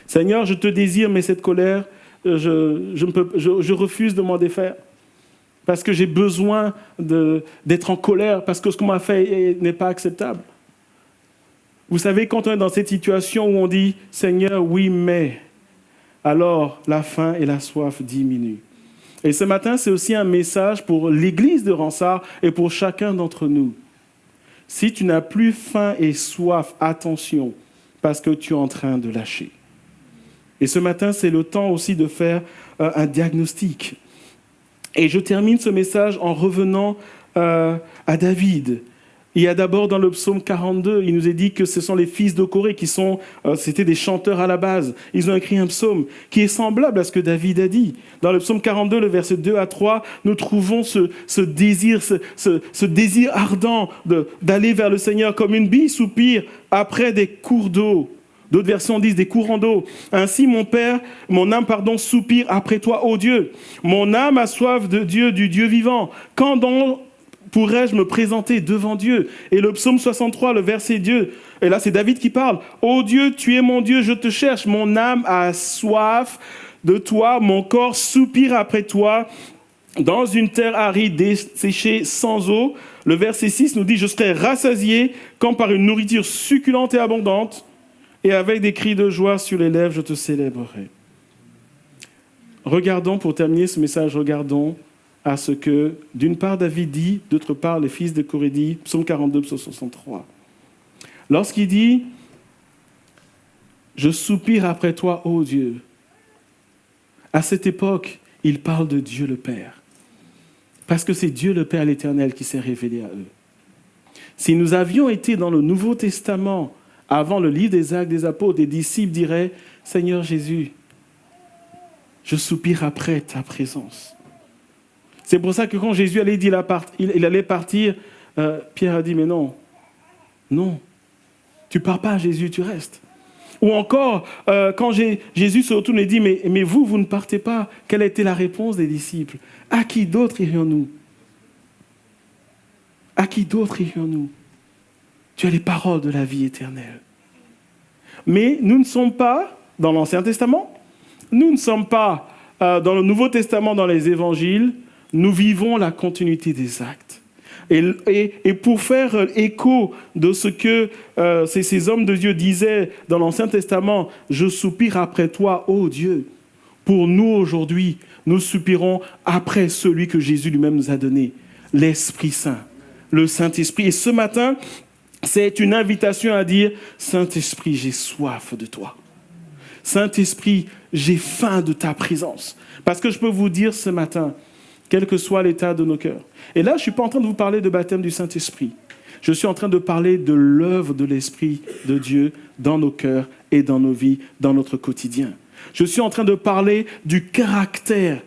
A: Seigneur, je te désire, mais cette colère, je refuse de m'en défaire. Parce que j'ai besoin d'être en colère, parce que ce qu'on m'a fait n'est pas acceptable. Vous savez, quand on est dans cette situation où on dit « Seigneur, oui, mais », alors la faim et la soif diminuent. Et ce matin, c'est aussi un message pour l'église de Ransard et pour chacun d'entre nous. Si tu n'as plus faim et soif, attention, parce que tu es en train de lâcher. Et ce matin, c'est le temps aussi de faire un diagnostic. Et je termine ce message en revenant à David. Il y a d'abord dans le psaume 42, il nous est dit que ce sont les fils de Corée qui c'était des chanteurs à la base. Ils ont écrit un psaume qui est semblable à ce que David a dit. Dans le psaume 42, le verset 2 à 3, nous trouvons ce désir ardent d'aller vers le Seigneur comme une bille soupire après des cours d'eau. D'autres versions disent des courants d'eau. Ainsi, mon âme, soupire après toi, ô Dieu. Mon âme a soif de Dieu, du Dieu vivant. Quand donc pourrais-je me présenter devant Dieu? Et le psaume 63, le verset 2, et là c'est David qui parle. Ô Dieu, tu es mon Dieu, je te cherche. Mon âme a soif de toi, mon corps soupire après toi. Dans une terre aride, desséchée, sans eau. Le verset 6 nous dit, je serai rassasié quand par une nourriture succulente et abondante. Et avec des cris de joie sur les lèvres, je te célébrerai. regardons, pour terminer ce message, regardons à ce que, d'une part, David dit, d'autre part, les fils de Corée dit, psaume 42, psaume 63. Lorsqu'il dit « Je soupire après toi, ô Dieu », à cette époque, il parle de Dieu le Père. Parce que c'est Dieu le Père l'Éternel qui s'est révélé à eux. Si nous avions été dans le Nouveau Testament, avant le livre des Actes des Apôtres, les disciples diraient « Seigneur Jésus, je soupire après ta présence. » C'est pour ça que quand Jésus allait dire il allait partir, Pierre a dit « Mais non, non, tu ne pars pas Jésus, tu restes. » Ou encore, quand Jésus se retourne et dit « Mais vous ne partez pas. » Quelle a été la réponse des disciples ? « À qui d'autre irions-nous ? À qui d'autre irions-nous ? Tu as les paroles de la vie éternelle. » Mais nous ne sommes pas dans l'Ancien Testament, nous ne sommes pas dans le Nouveau Testament, dans les évangiles, nous vivons la continuité des actes. Et pour faire écho de ce que ces hommes de Dieu disaient dans l'Ancien Testament, « Je soupire après toi, ô Dieu », pour nous aujourd'hui, nous soupirons après celui que Jésus lui-même nous a donné, l'Esprit Saint, le Saint-Esprit. Et ce matin, c'est une invitation à dire « Saint-Esprit, j'ai soif de toi. Saint-Esprit, j'ai faim de ta présence. » Parce que je peux vous dire ce matin, quel que soit l'état de nos cœurs. Et là, je ne suis pas en train de vous parler de baptême du Saint-Esprit. Je suis en train de parler de l'œuvre de l'Esprit de Dieu dans nos cœurs et dans nos vies, dans notre quotidien. Je suis en train de parler du caractère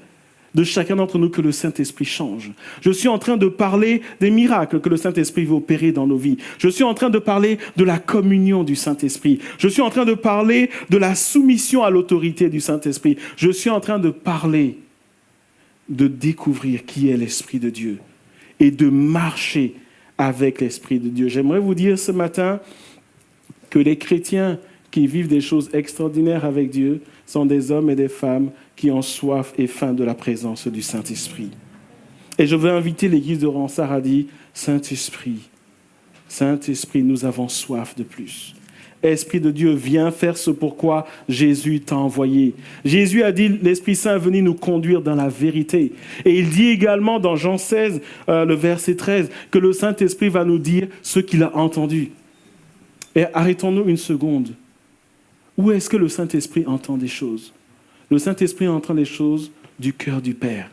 A: de chacun d'entre nous que le Saint-Esprit change. Je suis en train de parler des miracles que le Saint-Esprit veut opérer dans nos vies. Je suis en train de parler de la communion du Saint-Esprit. Je suis en train de parler de la soumission à l'autorité du Saint-Esprit. Je suis en train de parler de découvrir qui est l'Esprit de Dieu et de marcher avec l'Esprit de Dieu. J'aimerais vous dire ce matin que les chrétiens qui vivent des choses extraordinaires avec Dieu sont des hommes et des femmes qui ont soif et faim de la présence du Saint-Esprit. Et je veux inviter l'église de Ronsard à dire « Saint-Esprit, Saint-Esprit, nous avons soif de plus. Esprit de Dieu, viens faire ce pourquoi Jésus t'a envoyé. » Jésus a dit « L'Esprit Saint est venu nous conduire dans la vérité. » Et il dit également dans Jean 16, le verset 13, que le Saint-Esprit va nous dire ce qu'il a entendu. Et arrêtons-nous une seconde. Où est-ce que le Saint-Esprit entend des choses ? Le Saint-Esprit entend les choses du cœur du Père.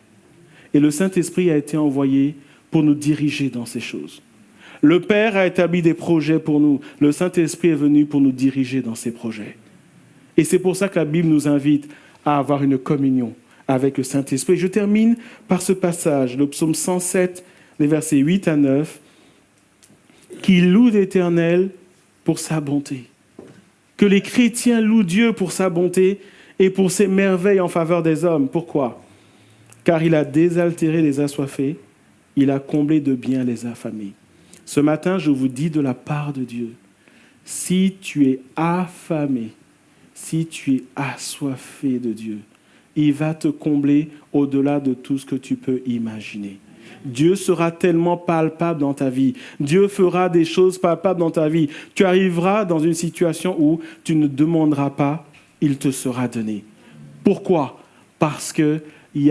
A: Et le Saint-Esprit a été envoyé pour nous diriger dans ces choses. Le Père a établi des projets pour nous. Le Saint-Esprit est venu pour nous diriger dans ces projets. Et c'est pour ça que la Bible nous invite à avoir une communion avec le Saint-Esprit. Je termine par ce passage, le psaume 107, les versets 8 à 9, qui loue l'Éternel pour sa bonté. Que les chrétiens louent Dieu pour sa bonté et pour ses merveilles en faveur des hommes. Pourquoi ? Car il a désaltéré les assoiffés, il a comblé de biens les affamés. Ce matin, je vous dis de la part de Dieu, si tu es affamé, si tu es assoiffé de Dieu, il va te combler au-delà de tout ce que tu peux imaginer. Dieu sera tellement palpable dans ta vie. Dieu fera des choses palpables dans ta vie. Tu arriveras dans une situation où tu ne demanderas pas, il te sera donné. Pourquoi ? Parce que tu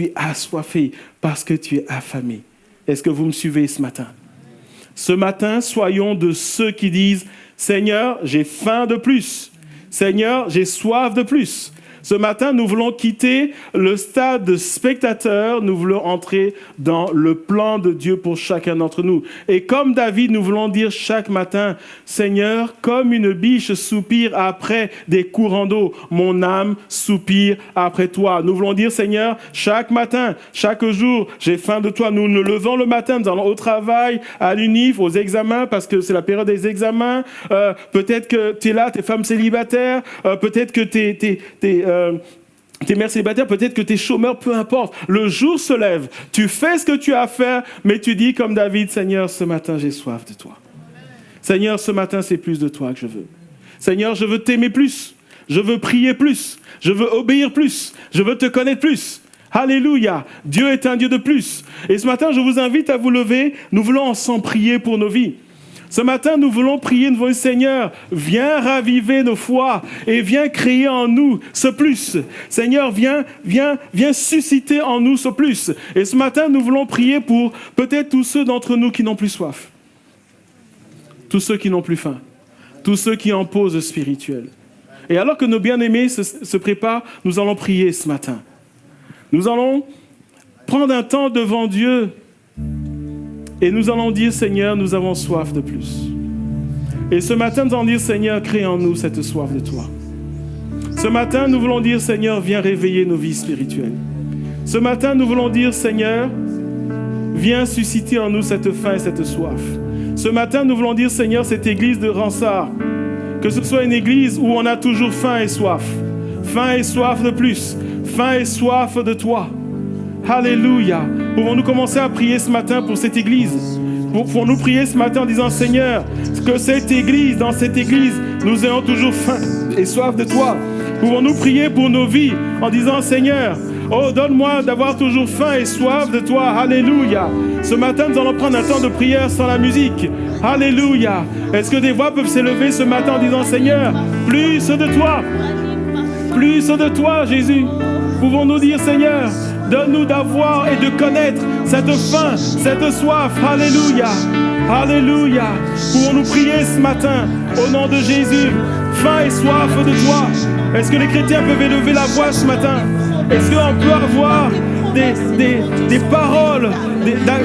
A: es assoiffé, parce que tu es affamé. Est-ce que vous me suivez ce matin ? Ce matin, soyons de ceux qui disent « Seigneur, j'ai faim de plus. Seigneur, j'ai soif de plus. » Ce matin, nous voulons quitter le stade de spectateur, nous voulons entrer dans le plan de Dieu pour chacun d'entre nous. Et comme David, nous voulons dire chaque matin, Seigneur, comme une biche soupire après des courants d'eau, mon âme soupire après toi. Nous voulons dire, Seigneur, chaque matin, chaque jour, j'ai faim de toi. Nous nous levons le matin, nous allons au travail, à l'UNIF, aux examens, parce que c'est la période des examens. Peut-être que tu es là, tu es femme célibataire, peut-être que t'es mère célibataire, peut-être que t'es chômeur, peu importe. Le jour se lève, tu fais ce que tu as à faire, mais tu dis comme David, Seigneur, ce matin, j'ai soif de toi. Seigneur, ce matin, c'est plus de toi que je veux. Seigneur, je veux t'aimer plus. Je veux prier plus. Je veux obéir plus. Je veux te connaître plus. Alléluia. Dieu est un Dieu de plus. Et ce matin, je vous invite à vous lever. Nous voulons ensemble prier pour nos vies. Ce matin, nous voulons prier, nous voulons, Seigneur, viens raviver nos foi et viens créer en nous ce plus. Seigneur, viens susciter en nous ce plus. Et ce matin, nous voulons prier pour peut-être tous ceux d'entre nous qui n'ont plus soif, tous ceux qui n'ont plus faim, tous ceux qui en posent spirituel. Et alors que nos bien-aimés se préparent, nous allons prier ce matin. Nous allons prendre un temps devant Dieu et nous allons dire, Seigneur, nous avons soif de plus. Et ce matin, nous allons dire, Seigneur, crée en nous cette soif de toi. Ce matin, nous voulons dire, Seigneur, viens réveiller nos vies spirituelles. Ce matin, nous voulons dire, Seigneur, viens susciter en nous cette faim et cette soif. Ce matin, nous voulons dire, Seigneur, cette église de Ransard, que ce soit une église où on a toujours faim et soif de plus, faim et soif de toi. Alléluia. Pouvons-nous commencer à prier ce matin pour cette église? Pouvons-nous prier ce matin en disant, Seigneur, que cette église, dans cette église, nous ayons toujours faim et soif de toi. Pouvons-nous prier pour nos vies en disant, Seigneur, oh, donne-moi d'avoir toujours faim et soif de toi. Alléluia. Ce matin, nous allons prendre un temps de prière sans la musique. Alléluia. Est-ce que des voix peuvent s'élever ce matin en disant, Seigneur, plus de toi. Plus de toi, Jésus. Pouvons-nous dire, Seigneur, donne-nous d'avoir et de connaître cette faim, cette soif. Alléluia. Alléluia. Pouvons-nous prier ce matin au nom de Jésus. Faim et soif de toi. Est-ce que les chrétiens peuvent élever la voix ce matin? Est-ce qu'on peut avoir des paroles,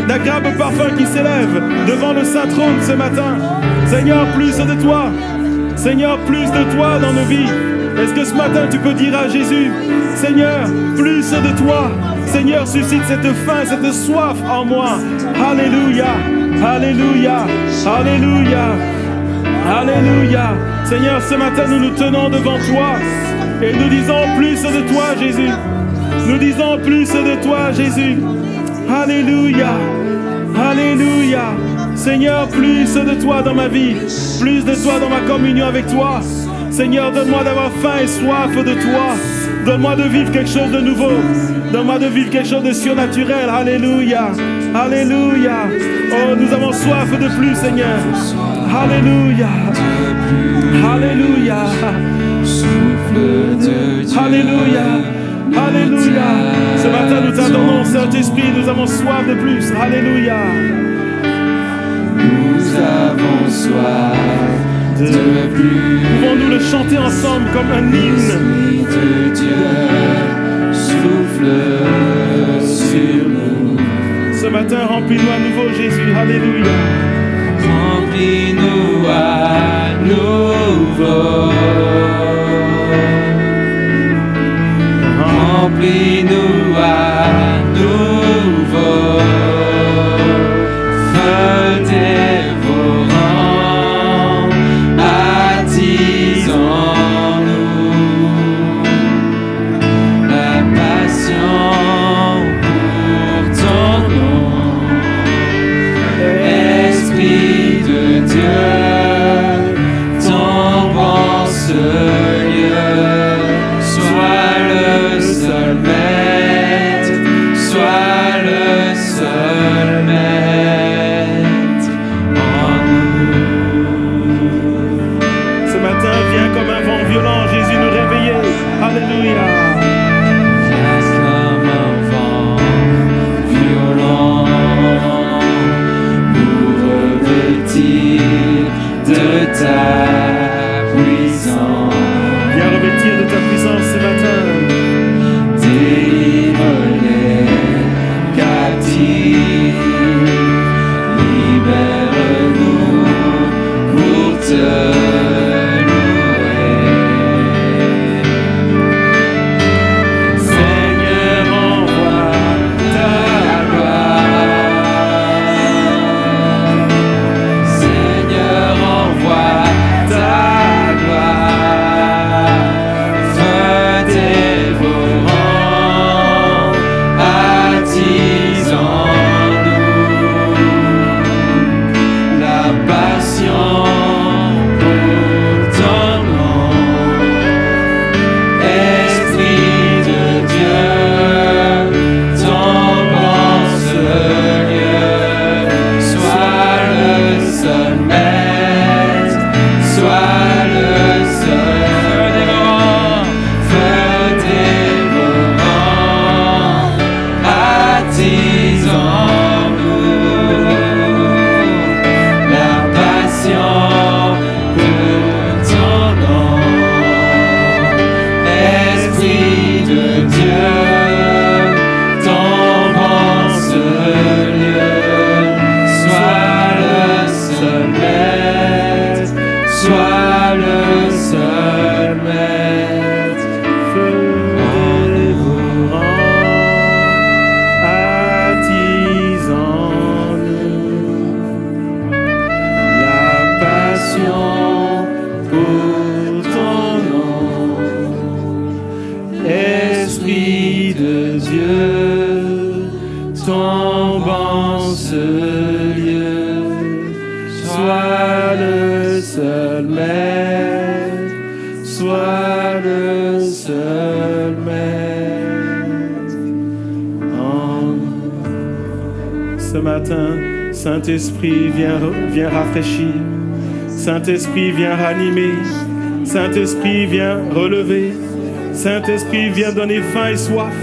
A: d'agréables parfums qui s'élèvent devant le Saint-Trône ce matin? Seigneur, plus de toi. Seigneur, plus de toi dans nos vies. Est-ce que ce matin tu peux dire à Jésus, Seigneur, plus de toi. Seigneur, suscite cette faim, cette soif en moi. Alléluia, alléluia, alléluia, alléluia. Seigneur, ce matin nous nous tenons devant toi et nous disons plus de toi, Jésus. Nous disons plus de toi, Jésus. Alléluia, alléluia. Seigneur, plus de toi dans ma vie, plus de toi dans ma communion avec toi. Seigneur, donne-moi d'avoir faim et soif de toi. Donne-moi de vivre quelque chose de nouveau. Donne-moi de vivre quelque chose de surnaturel. Alléluia, alléluia. Oh, nous avons soif de plus, Seigneur. Alléluia, alléluia. Alléluia, alléluia. Ce matin, nous t'attendons, Saint-Esprit. Nous avons soif de plus. Alléluia.
B: Nous avons soif de plus.
A: Pouvons-nous le chanter ensemble comme un hymne?
B: L'Esprit de Dieu souffle sur nous.
A: Ce matin, remplis-nous à nouveau, Jésus. Alléluia.
B: Remplis-nous à nouveau. Remplis-nous à nouveau. Feu dévorant, attise en nous la passion pour ton nom. Esprit de Dieu, tombe en ce lieu. Sois le seul maître, sois le seul maître en nous.
A: Ce matin, viens comme un vent violent, Jésus, nous réveiller. Alléluia.
B: Viens comme un vent violent, nous revêtir de ta puissance.
A: Viens revêtir de ta puissance ce matin.
B: Délivre les captifs, libère-nous pour te louer. Seigneur, envoie ta gloire. Seigneur, envoie ta gloire. Feu yeux tombent en ce lieu. Sois le seul maître, sois le seul maître.
A: Ce matin, Saint-Esprit, viens rafraîchir. Saint-Esprit, viens ranimer. Saint-Esprit, viens relever. Saint-Esprit, viens donner faim et soif.